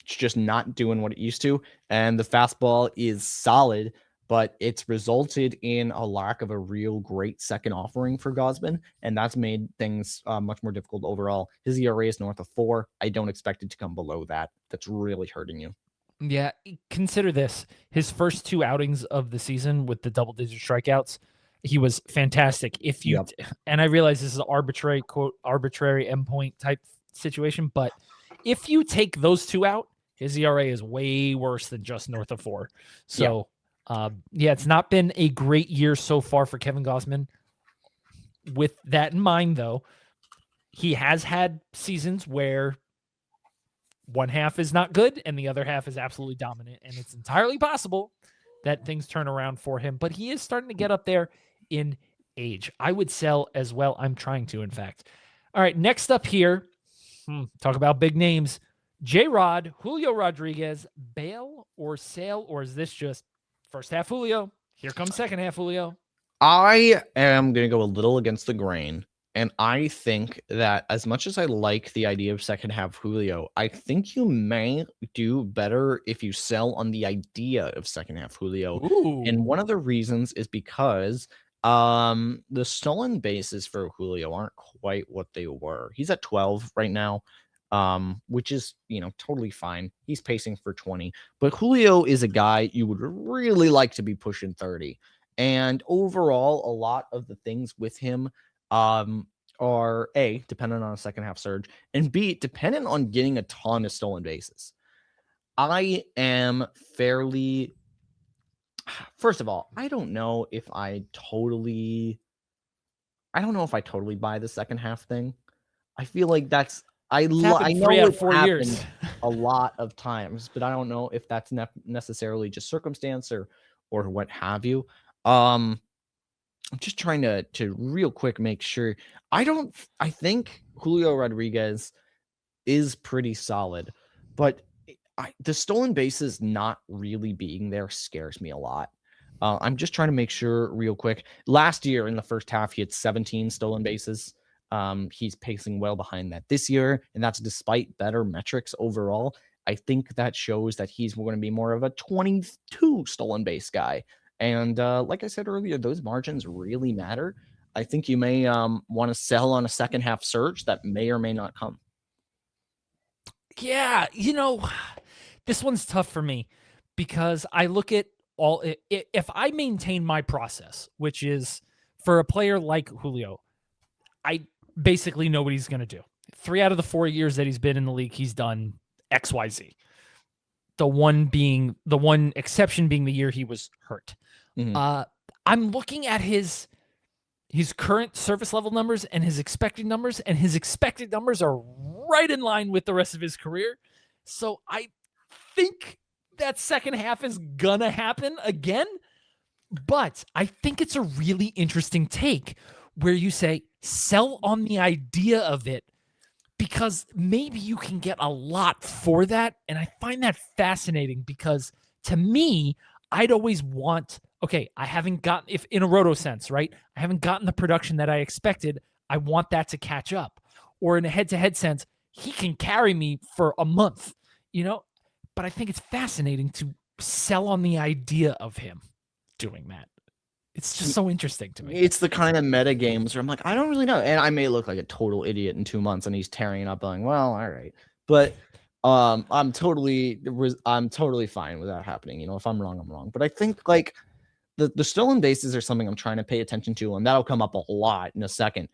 It's just not doing what it used to. And the fastball is solid, but it's resulted in a lack of a real great second offering for Gausman. And that's made things much more difficult overall. His ERA is north of 4. I don't expect it to come below that. That's really hurting you. Yeah, consider this. His first 2 outings of the season with the double-digit strikeouts, he was fantastic. And I realize this is an arbitrary endpoint type situation, but if you take those 2 out, his ERA is way worse than just north of 4. So, it's not been a great year so far for Kevin Gausman. With that in mind, though, he has had seasons where one half is not good and the other half is absolutely dominant. And it's entirely possible that things turn around for him. But he is starting to get up there in age. I would sell as well. I'm trying to, in fact. All right, next up here, talk about big names. J-Rod, Julio Rodriguez, bail or sale, or is this just first half Julio? Here comes second half Julio. I am going to go a little against the grain. And I think that as much as I like the idea of second half Julio, I think you may do better if you sell on the idea of second half Julio. Ooh. And one of the reasons is because the stolen bases for Julio aren't quite what they were. He's at 12 right now, which is, totally fine. He's pacing for 20. But Julio is a guy you would really like to be pushing 30. And overall, a lot of the things with him are A, dependent on a second half surge, and B, dependent on getting a ton of stolen bases. I am fairly, first of all, I don't know if I totally buy the second half thing. I feel like that's, I know 3 out of 4 years a lot of times, but I don't know if that's necessarily just circumstance or what have you. I'm just trying to real quick make sure. I think Julio Rodriguez is pretty solid, but the stolen bases not really being there scares me a lot. I'm just trying to make sure real quick. Last year in the first half, he had 17 stolen bases. He's pacing well behind that this year, and that's despite better metrics overall. I think that shows that he's going to be more of a 22 stolen base guy. And like I said earlier, those margins really matter. I think you may want to sell on a second half surge that may or may not come. Yeah, this one's tough for me because I look at if I maintain my process, which is for a player like Julio, I basically know what he's going to do. 3 out of the 4 years that he's been in the league, he's done XYZ. The one exception being the year he was hurt. Mm-hmm. I'm looking at his current service level numbers and his expected numbers, and his expected numbers are right in line with the rest of his career. So I think that second half is gonna happen again, but I think it's a really interesting take where you say sell on the idea of it because maybe you can get a lot for that. And I find that fascinating because to me, I'd always want, okay, I haven't gotten, if in a roto sense, right? I haven't gotten the production that I expected. I want that to catch up. Or in a head-to-head sense, he can carry me for a month, But I think it's fascinating to sell on the idea of him doing that. It's just so interesting to me. It's the kind of meta games where I'm like, I don't really know. And I may look like a total idiot in 2 months and he's tearing it up going, well, all right. But I'm totally fine with that happening. If I'm wrong, I'm wrong. But I think like the stolen bases are something I'm trying to pay attention to, and that'll come up a lot in a second.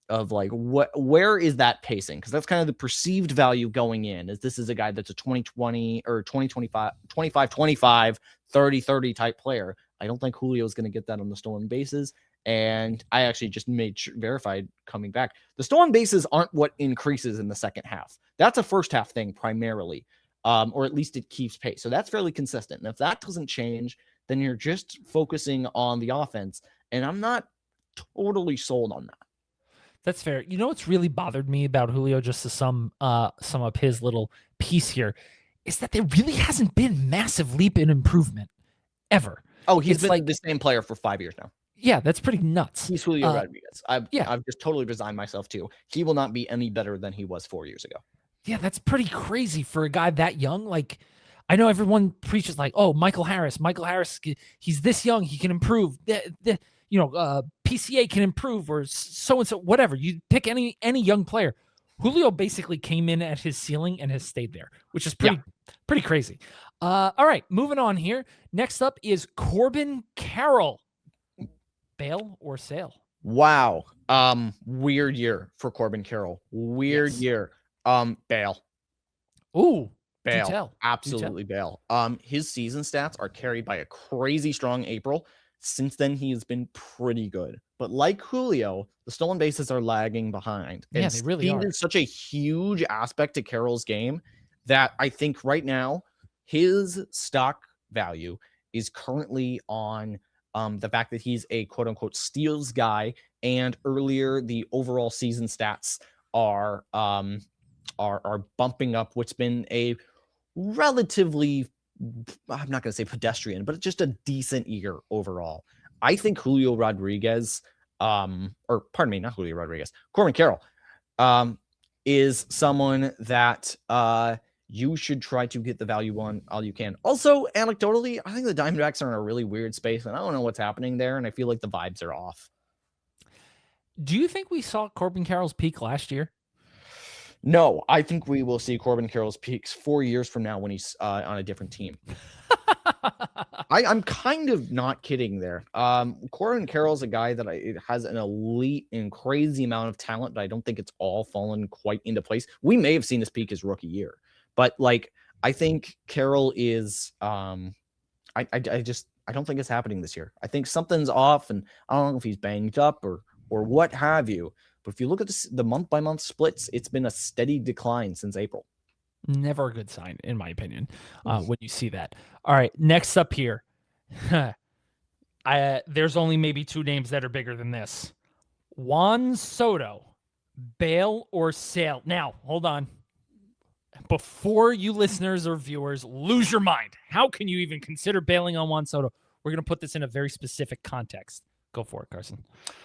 Of like where is that pacing? Because that's kind of the perceived value going in. Is this is a guy that's a 2020 or 2025, 25, 30 type player. I don't think Julio is going to get that on the stolen bases. And I actually just verified coming back. The stolen bases aren't what increases in the second half. That's a first half thing primarily, or at least it keeps pace. So that's fairly consistent. And if that doesn't change, then you're just focusing on the offense. And I'm not totally sold on that. That's fair. You know what's really bothered me about Julio, just to sum up his little piece here, is that there really hasn't been massive leap in improvement ever. Oh, he's been the same player for 5 years now. Yeah, that's pretty nuts. He's Julio Rodriguez. I've just totally resigned myself to. He will not be any better than he was 4 years ago. Yeah, that's pretty crazy for a guy that young. Like, I know everyone preaches like, oh, Michael Harris, he's this young, he can improve. PCA can improve, or so and so, whatever. You pick any young player. Julio basically came in at his ceiling and has stayed there, which is pretty crazy. All right, moving on here. Next up is Corbin Carroll. Bail or sale? Wow. Weird year for Corbin Carroll. Weird year. Bail. Ooh. Bail. Absolutely bail. His season stats are carried by a crazy strong April. Since then, he has been pretty good. But like Julio, the stolen bases are lagging behind. Yeah, they really are. Is such a huge aspect to Carroll's game that I think right now his stock value is currently on the fact that he's a quote unquote steals guy, and earlier the overall season stats are bumping up what's been a relatively, I'm not going to say pedestrian, but just a decent year overall. I think Julio Rodriguez, Corbin Carroll, is someone that you should try to get the value on all you can. Also, anecdotally, I think the Diamondbacks are in a really weird space, and I don't know what's happening there, and I feel like the vibes are off. Do you think we saw Corbin Carroll's peak last year? No, I think we will see Corbin Carroll's peaks 4 years from now when he's on a different team. I'm kind of not kidding there. Corbin Carroll's a guy that has an elite and crazy amount of talent, but I don't think it's all fallen quite into place. We may have seen his peak his rookie year, but like I think Carroll is I don't think it's happening this year. I think something's off, and I don't know if he's banged up or what have you. But if you look at the month-by-month splits, it's been a steady decline since April. Never a good sign, in my opinion, when you see that. All right, next up here. There's only maybe two names that are bigger than this. Juan Soto, bail or sale? Now, hold on. Before you listeners or viewers lose your mind, how can you even consider bailing on Juan Soto? We're going to put this in a very specific context. Go for it, Carson.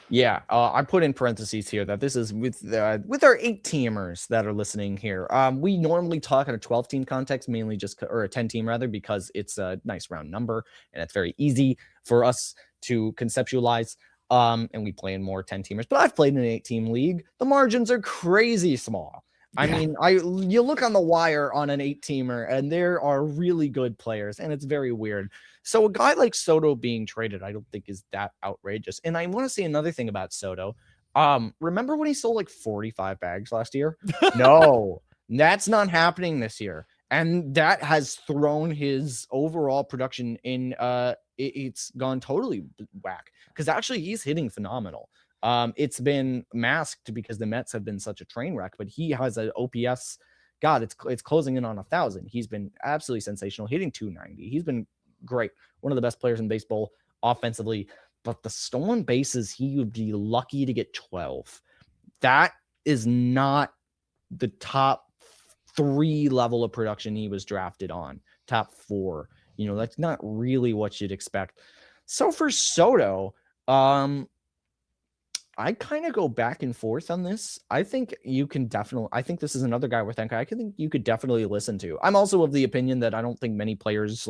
Yeah, I put in parentheses here that this is with our 8-teamers that are listening here. We normally talk in a 12-team context, mainly or a 10-team rather, because it's a nice round number and it's very easy for us to conceptualize. And we play in more 10-teamers, but I've played in an 8-team league. The margins are crazy small. I mean, you look on the wire on an 8-teamer, and there are really good players, and it's very weird. So a guy like Soto being traded, I don't think is that outrageous. And I want to say another thing about Soto. Remember when he sold like 45 bags last year? No, that's not happening this year. And that has thrown his overall production in, it's gone totally whack. Because actually he's hitting phenomenal. It's been masked because the Mets have been such a train wreck, but he has an OPS. God, it's closing in on 1,000. He's been absolutely sensational, hitting 290. He's been great. One of the best players in baseball offensively, but the stolen bases, he would be lucky to get 12. That is not the top 3 level of production he was drafted on. Top 4, that's not really what you'd expect. So for Soto, I kind of go back and forth on this. I think this is another guy I think you could definitely listen to. I'm also of the opinion that I don't think many players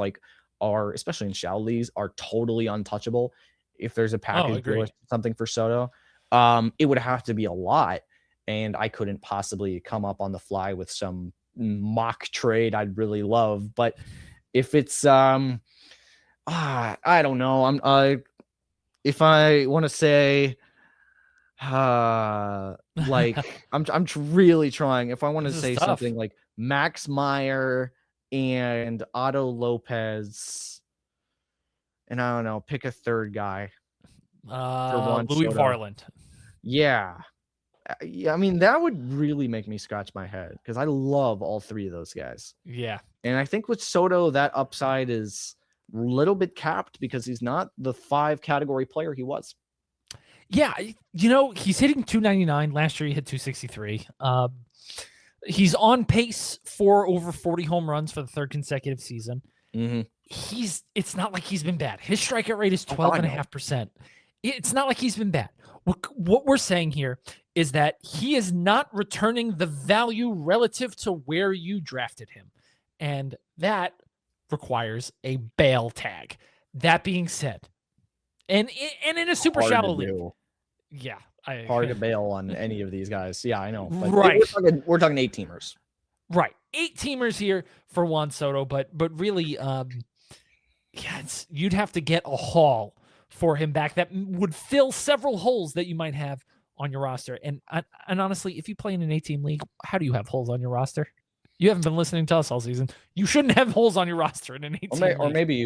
are, especially in shallow leagues, are totally untouchable. If there's a package or something for Soto, it would have to be a lot, and I couldn't possibly come up on the fly with some mock trade I'd really love. But if it's I don't know. If I want to say I'm really trying. If I want to say something like Max Meyer and Otto Lopez, and I don't know, pick a third guy. Louis Varland. Yeah. I mean, that would really make me scratch my head because I love all 3 of those guys. Yeah. And I think with Soto, that upside is a little bit capped because he's not the 5 category player he was. Yeah, he's hitting 299. Last year he hit 263. He's on pace for over 40 home runs for the third consecutive season. Mm-hmm. It's not like he's been bad. His strikeout rate is 12.5%. It's not like he's been bad. What we're saying here is that he is not returning the value relative to where you drafted him. And that requires a bail tag. That being said, and in a super shallow league. Yeah. Hard to bail on any of these guys. Yeah, I know. But right. We're talking 8-teamers. Right. 8-teamers here for Juan Soto, but really, you'd have to get a haul for him back that would fill several holes that you might have on your roster. And honestly, if you play in an 8-team league, how do you have holes on your roster? You haven't been listening to us all season. You shouldn't have holes on your roster in an 8-team league.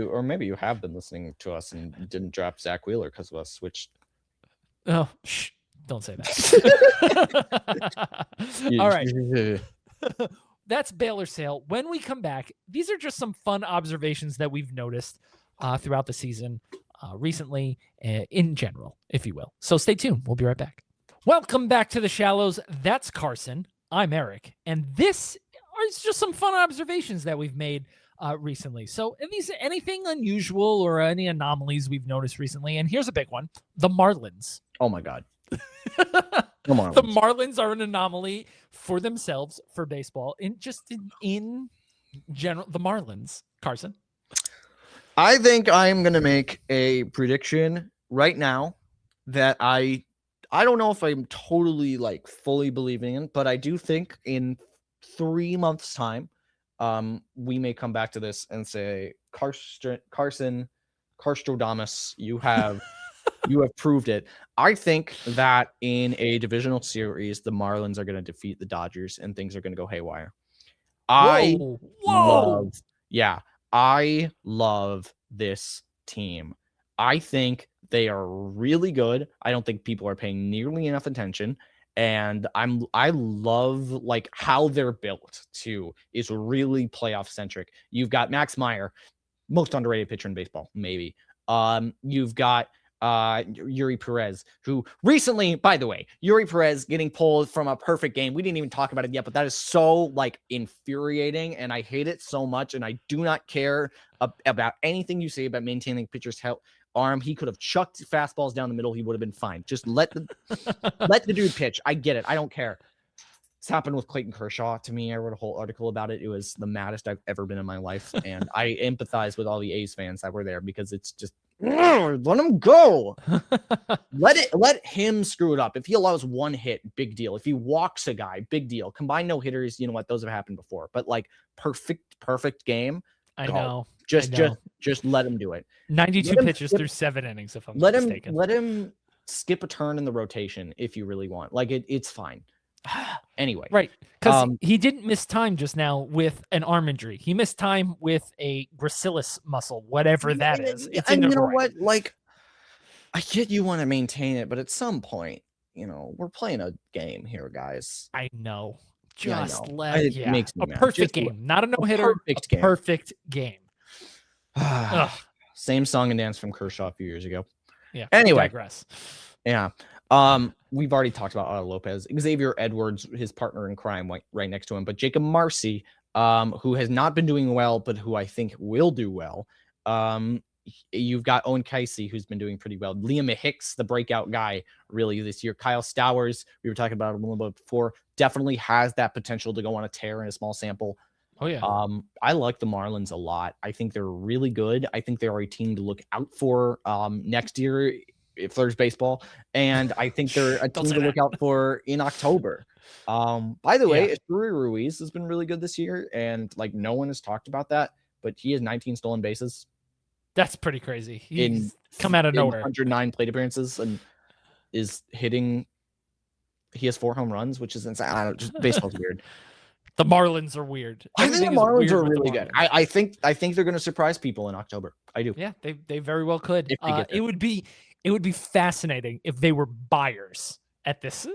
Or maybe you have been listening to us and didn't draft Zack Wheeler because of us, which. Oh, shh. Don't say that. All right. That's Baylor Sale. When we come back, these are just some fun observations that we've noticed throughout the season recently, in general, if you will. So stay tuned. We'll be right back. Welcome back to the Shallows. That's Carson. I'm Eric. And this is just some fun observations that we've made recently. So anything unusual or any anomalies we've noticed recently? And here's a big one. The Marlins. Oh, my God. The Marlins are an anomaly for themselves for baseball. In general, the Marlins. Carson, I think I'm gonna make a prediction right now that I don't know if I'm totally fully believing in, but I do think in 3 months' time, we may come back to this and say, Carson Carstrodamus, you have. You have proved it. I think that in a divisional series, the Marlins are going to defeat the Dodgers and things are going to go haywire. I love this team. I think they are really good. I don't think people are paying nearly enough attention. And I love how they're built too. Is really playoff centric. You've got Max Meyer, most underrated pitcher in baseball, maybe. You've got Yuri Perez, who recently, by the way, Yuri Perez getting pulled from a perfect game. We didn't even talk about it yet, but that is so infuriating, and I hate it so much. And I do not care about anything you say about maintaining pitcher's arm. He could have chucked fastballs down the middle. He would have been fine. Just let the dude pitch. I get it. I don't care. It's happened with Clayton Kershaw to me. I wrote a whole article about it. It was the maddest I've ever been in my life. And I empathize with all the A's fans that were there because it's just, let him go. let him screw it up. If he allows one hit, big deal. If he walks a guy, big deal. Combined no hitters, you know what? Those have happened before. But perfect game. I know. Just let him do it. 92 pitches through 7 innings, if I'm not mistaken. Let him skip a turn in the rotation if you really want. It's fine. Anyway, right, because he didn't miss time just now with an arm injury. He missed time with a gracilis muscle, whatever that is. And you know what? I get you want to maintain it, but at some point, we're playing a game here, guys. I know. It makes me mad. Perfect game, not a no hitter. Perfect game. Same song and dance from Kershaw a few years ago. Yeah. Anyway, digress. Yeah. We've already talked about Otto Lopez, Xavier Edwards, his partner in crime, right next to him, but Jacob Marcy, who has not been doing well, but who I think will do well. You've got Owen Casey, who's been doing pretty well. Liam Hicks, the breakout guy, really this year. Kyle Stowers, we were talking about him a little bit before, definitely has that potential to go on a tear in a small sample. Oh yeah. I like the Marlins a lot. I think they're really good. I think they're a team to look out for next year if there's baseball, and I think they're a team to look out for in October. By the way, Esteury Ruiz has been really good this year, and no one has talked about that, but he has 19 stolen bases. That's pretty crazy. He's come out of nowhere. 109 plate appearances and is hitting. He has 4 home runs, which is insane. I don't just baseball's weird. The Marlins are weird. I think the Marlins are really good. I think they're going to surprise people in October. I do. Yeah, they very well could. It would be fascinating if they were buyers at this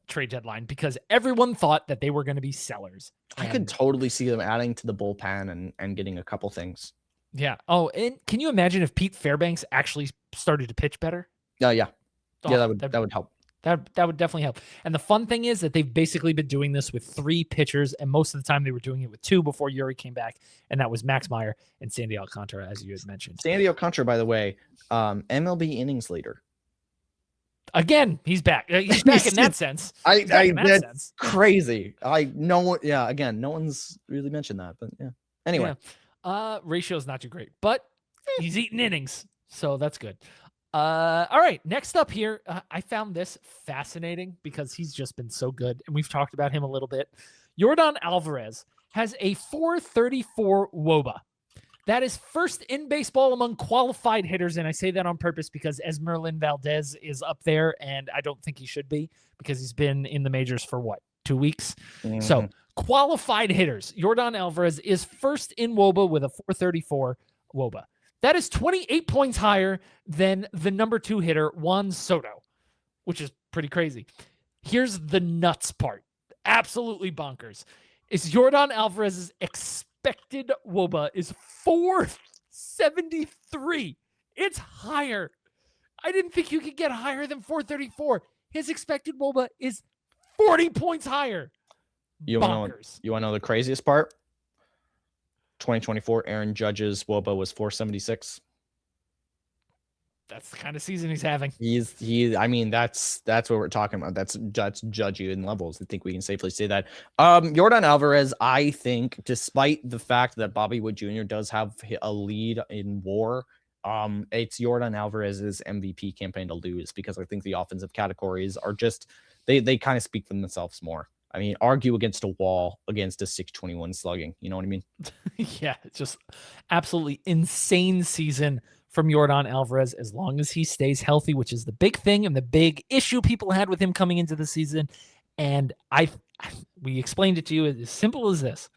trade deadline, because everyone thought that they were going to be sellers. I could totally see them adding to the bullpen and getting a couple things. Yeah. Oh, and can you imagine if Pete Fairbanks actually started to pitch better? Yeah. Yeah, that would help. That would definitely help. And the fun thing is that they've basically been doing this with 3 pitchers, and most of the time they were doing it with 2 before Yuri came back, and that was Max Meyer and Sandy Alcantara, as you had mentioned. Sandy Alcantara, by the way, MLB innings leader. Again, he's back. He's back in that sense. That's crazy. No one's really mentioned that, but yeah. Anyway, ratio's not too great, but he's eating innings, so that's good. All right, next up here, I found this fascinating because he's just been so good, and we've talked about him a little bit. Yordan Alvarez has a 434 WOBA. That is first in baseball among qualified hitters, and I say that on purpose because Esmeralyn Valdez is up there, and I don't think he should be because he's been in the majors for, 2 weeks? Mm-hmm. So qualified hitters, Yordan Alvarez is first in WOBA with a 434 WOBA. That is 28 points higher than the number 2 hitter, Juan Soto, which is pretty crazy. Here's the nuts part. Absolutely bonkers. Is Yordan Alvarez's expected WOBA is 473. It's higher. I didn't think you could get higher than 434. His expected WOBA is 40 points higher. You want to know the craziest part? 2024 Aaron Judge's WOBA was 476. That's the kind of season he's having. I mean, that's what we're talking about. That's Judge-ian levels. I think we can safely say that. Yordan Alvarez, I think, despite the fact that Bobby Wood Jr. does have a lead in WAR, it's Yordan Alvarez's MVP campaign to lose because I think the offensive categories are just they kind of speak for themselves more. I mean, argue against a wall against a 621 slugging. You know what I mean? Yeah, it's just absolutely insane season from Yordan Alvarez as long as he stays healthy, which is the big thing and the big issue people had with him coming into the season. And we explained it to you as simple as this.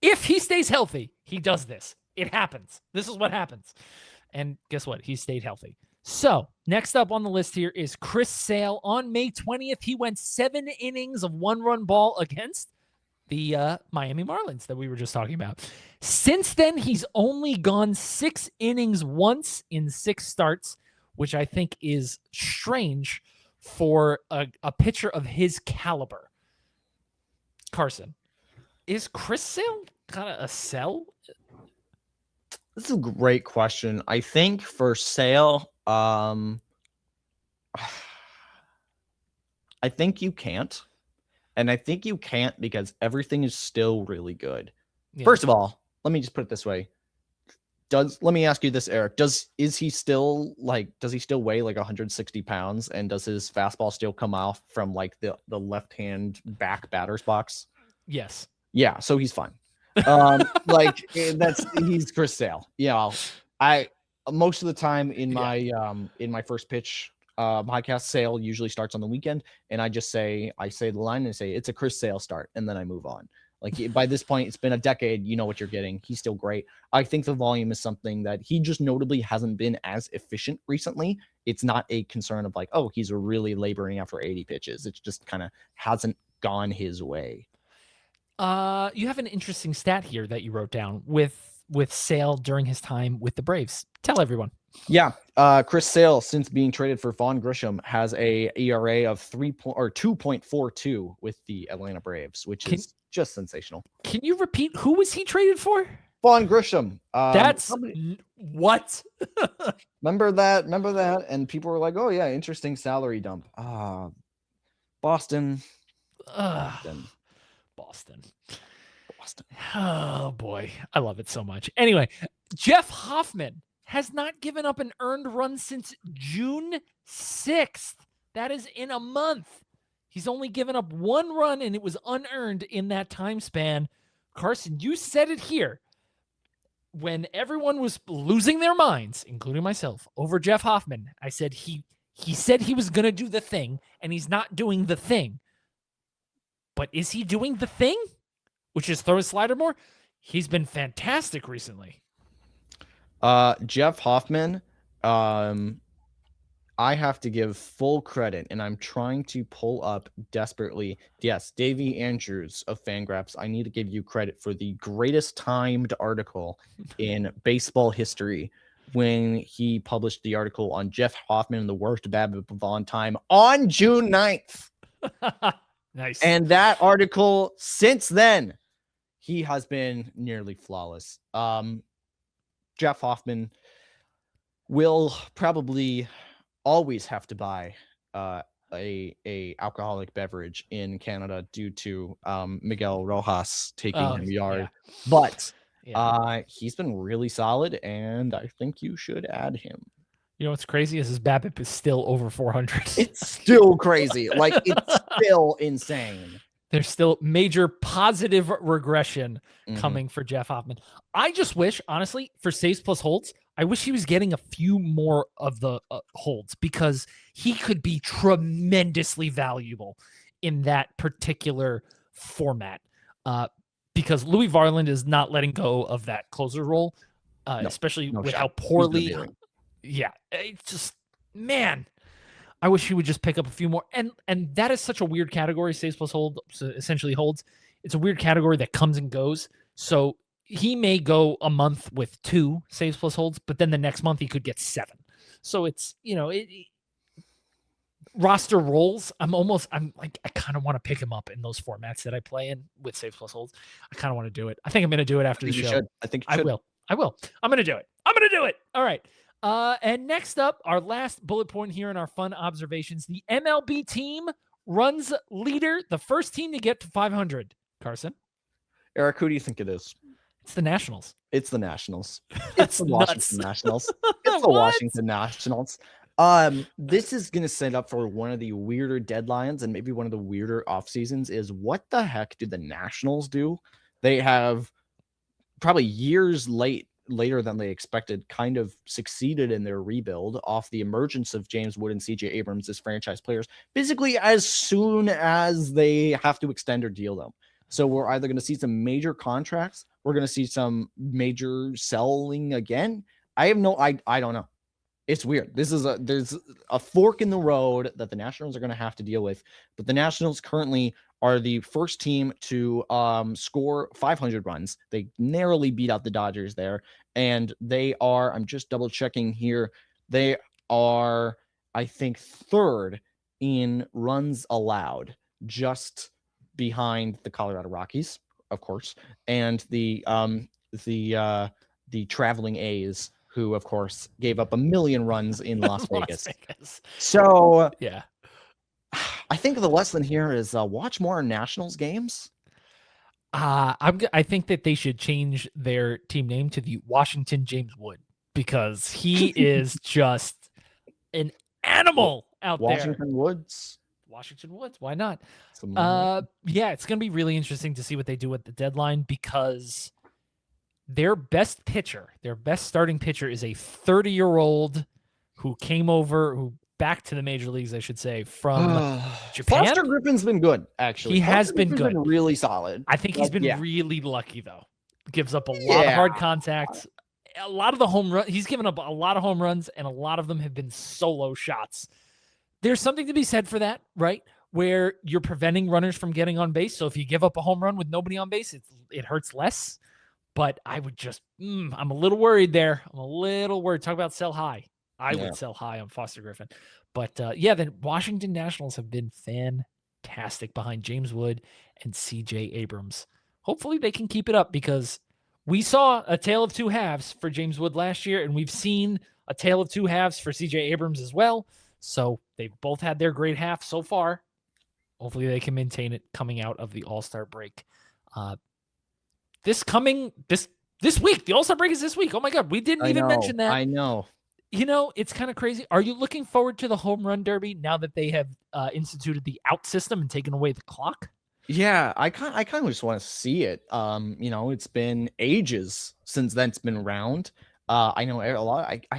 If he stays healthy, he does this. It happens. This is what happens. And guess what? He stayed healthy. So next up on the list here is Chris Sale. On May 20th, he went 7 innings of 1-run ball against the Miami Marlins that we were just talking about. Since then, he's only gone 6 innings once in 6 starts, which I think is strange for a pitcher of his caliber. Carson, is Chris Sale kind of a sell? This is a great question. I think for Sale, I think you can't. And I think you can't because everything is still really good. Yeah. First of all, let me just put it this way. Let me ask you this, Eric. Does he still weigh like 160 pounds, and does his fastball still come off from like the left-hand back batter's box? Yes. Yeah, so he's fine. He's Chris Sale. Yeah. Most of the time in my first pitch podcast, Sale usually starts on the weekend, and I say the line and say it's a Chris Sale start, and then I move on. Like by this point, it's been a decade. You know what you're getting. He's still great. I think the volume is something that he just notably hasn't been as efficient recently. It's not a concern of like, oh, he's really laboring after 80 pitches. It just kind of hasn't gone his way. You have an interesting stat here that you wrote down with Sale during his time with the Braves. Tell everyone. Yeah, Chris Sale, since being traded for Vaughn Grisham, has a ERA of 2.42 with the Atlanta Braves, which is just sensational. Can you repeat who was he traded for? Vaughn Grisham. What? Remember that? And people were like, "Oh yeah, interesting salary dump." Boston. Boston. Oh boy, I love it so much. Anyway, Jeff Hoffman has not given up an earned run since June 6th. That is in a month. He's only given up 1 run, and it was unearned in that time span. Carson, you said it here. When everyone was losing their minds, including myself, over Jeff Hoffman, I said he said he was going to do the thing, and he's not doing the thing. But is he doing the thing? Which is throw a slider more? He's been fantastic recently. Jeff Hoffman, I have to give full credit, and I'm trying to pull up desperately. Yes, Davey Andrews of Fangraphs. I need to give you credit for the greatest timed article in baseball history. when he published the article on Jeff Hoffman and the worst BABIP of all time on June 9th. Nice. And that article, since then, he has been nearly flawless. Jeff Hoffman will probably always have to buy a alcoholic beverage in Canada due to Miguel Rojas taking him yard. Yeah. But yeah. He's been really solid, and I think you should add him. You know what's crazy is his BABIP is still over 400. It's still crazy. Like, it's still insane. There's still major positive regression coming for Jeff Hoffman. I just wish, honestly, for saves plus holds, I wish he was getting a few more of the holds, because he could be tremendously valuable in that particular format. Because Louis Varland is not letting go of that closer role, especially with how poorly. Yeah, it's just, man, I wish he would just pick up a few more. And that is such a weird category, saves plus hold, so essentially holds. It's a weird category that comes and goes. So he may go a month with 2 saves plus holds, but then the next month he could get 7. So it's, roster rolls. I'm like, I kind of want to pick him up in those formats that I play in with saves plus holds. I kind of want to do it. I think I'm going to do it after the show. I think I will. I'm going to do it. All right. And next up, our last bullet point here in our fun observations, the MLB team runs leader, the first team to get to 500. Carson? Eric, who do you think it is? It's the Nationals. It's the Nationals. It's the Washington Nationals. It's the Washington Nationals. This is going to set up for one of the weirder deadlines and maybe one of the weirder off seasons. Is what the heck did the Nationals do? They have probably years later than they expected, kind of succeeded in their rebuild off the emergence of James Wood and CJ Abrams as franchise players, basically as soon as they have to extend or deal them. So we're either going to see some major contracts, we're going to see some major selling again. I don't know. It's weird. There's a fork in the road that the Nationals are going to have to deal with, but the Nationals currently are the first team to score 500 runs. They narrowly beat out the Dodgers there, and they are, I'm just double checking here, they are, I think, 3rd in runs allowed, just behind the Colorado Rockies, of course, and the traveling A's, who, of course, gave up 1 million runs in Las Vegas. So, yeah, I think the lesson here is watch more Nationals games. I think that they should change their team name to the Washington James Wood, because he is just an animal out there. Washington Woods. Why not? Yeah, it's going to be really interesting to see what they do at the deadline, because their best starting pitcher is a 30-year-old who back to the major leagues, I should say, from Japan. Foster Griffin's been good, actually. He has been good. Really solid. I think he's been really lucky, though. Gives up a lot of hard contacts. A lot of the home run. He's given up a lot of home runs, and a lot of them have been solo shots. There's something to be said for that, right? Where you're preventing runners from getting on base. So if you give up a home run with nobody on base, it hurts less. But I would just, I'm a little worried there. I'm a little worried. Talk about sell high. I would sell high on Foster Griffin. But the Washington Nationals have been fantastic behind James Wood and CJ Abrams. Hopefully they can keep it up, because we saw a tale of 2 halves for James Wood last year, and we've seen a tale of 2 halves for CJ Abrams as well. So they've both had their great half so far. Hopefully they can maintain it coming out of the All-Star break. This week, the All-Star break is this week. Oh my God, we didn't even mention that. I know. It's kind of crazy. Are you looking forward to the home run derby now that they have instituted the out system and taken away the clock? Yeah, I kind of just want to see it. It's been ages since that's been around. I know a lot. I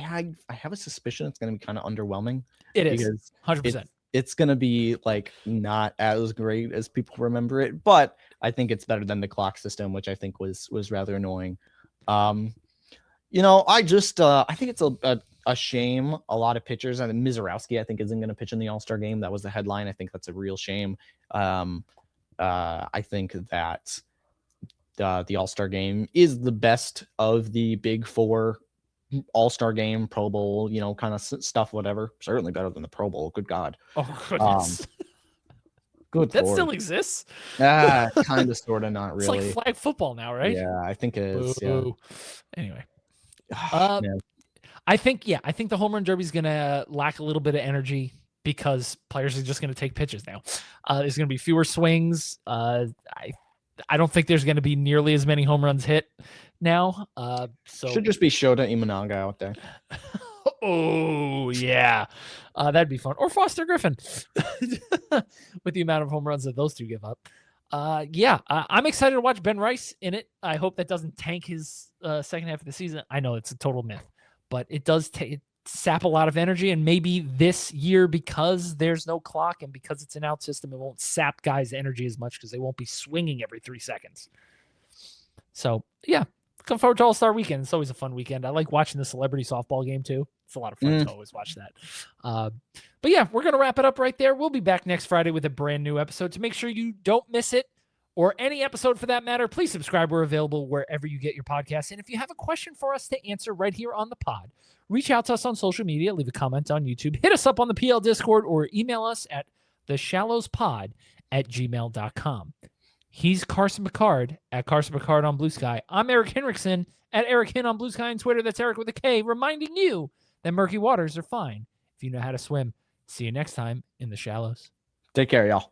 have a suspicion it's going to be kind of underwhelming. It is 100%. It's going to be like not as great as people remember it, but I think it's better than the clock system, which I think was rather annoying. I think it's a shame. A lot of pitchers, and Mizorowski, I think, isn't going to pitch in the All-Star game. That was the headline. I think that's a real shame. I think that the All-Star game is the best of the big 4 All-Star game, Pro Bowl, kind of stuff, whatever. Certainly better than the Pro Bowl. Good God. Oh, goodness. Good That Lord. still exists? Kind of, sort of, not really. It's like flag football now, right? Yeah, I think it is. Boo. Yeah. Anyway. Man. I think the home run derby is going to lack a little bit of energy because players are just going to take pitches now. There's going to be fewer swings. I don't think there's going to be nearly as many home runs hit now. So should just be Shota Imanaga out there. Oh yeah, that'd be fun. Or Foster Griffin, with the amount of home runs that those two give up. I'm excited to watch Ben Rice in it. I hope that doesn't tank his second half of the season. I know it's a total myth, but it does sap a lot of energy. And maybe this year, because there's no clock and because it's an out system, it won't sap guys' energy as much because they won't be swinging every 3 seconds. So yeah, looking forward to All-Star Weekend. It's always a fun weekend. I like watching the celebrity softball game too. It's a lot of fun to always watch that. But yeah, we're going to wrap it up right there. We'll be back next Friday with a brand new episode. To make sure you don't miss it, or any episode for that matter, please subscribe. We're available wherever you get your podcasts. And if you have a question for us to answer right here on the pod, reach out to us on social media, leave a comment on YouTube, hit us up on the PL Discord, or email us at theshallowspod@gmail.com. He's Carson Picard at Carson Picard on Blue Sky. I'm Eric Henriksen at Eric Hin on Blue Sky and Twitter. That's Eric with a K, reminding you that murky waters are fine if you know how to swim. See you next time in the shallows. Take care, y'all.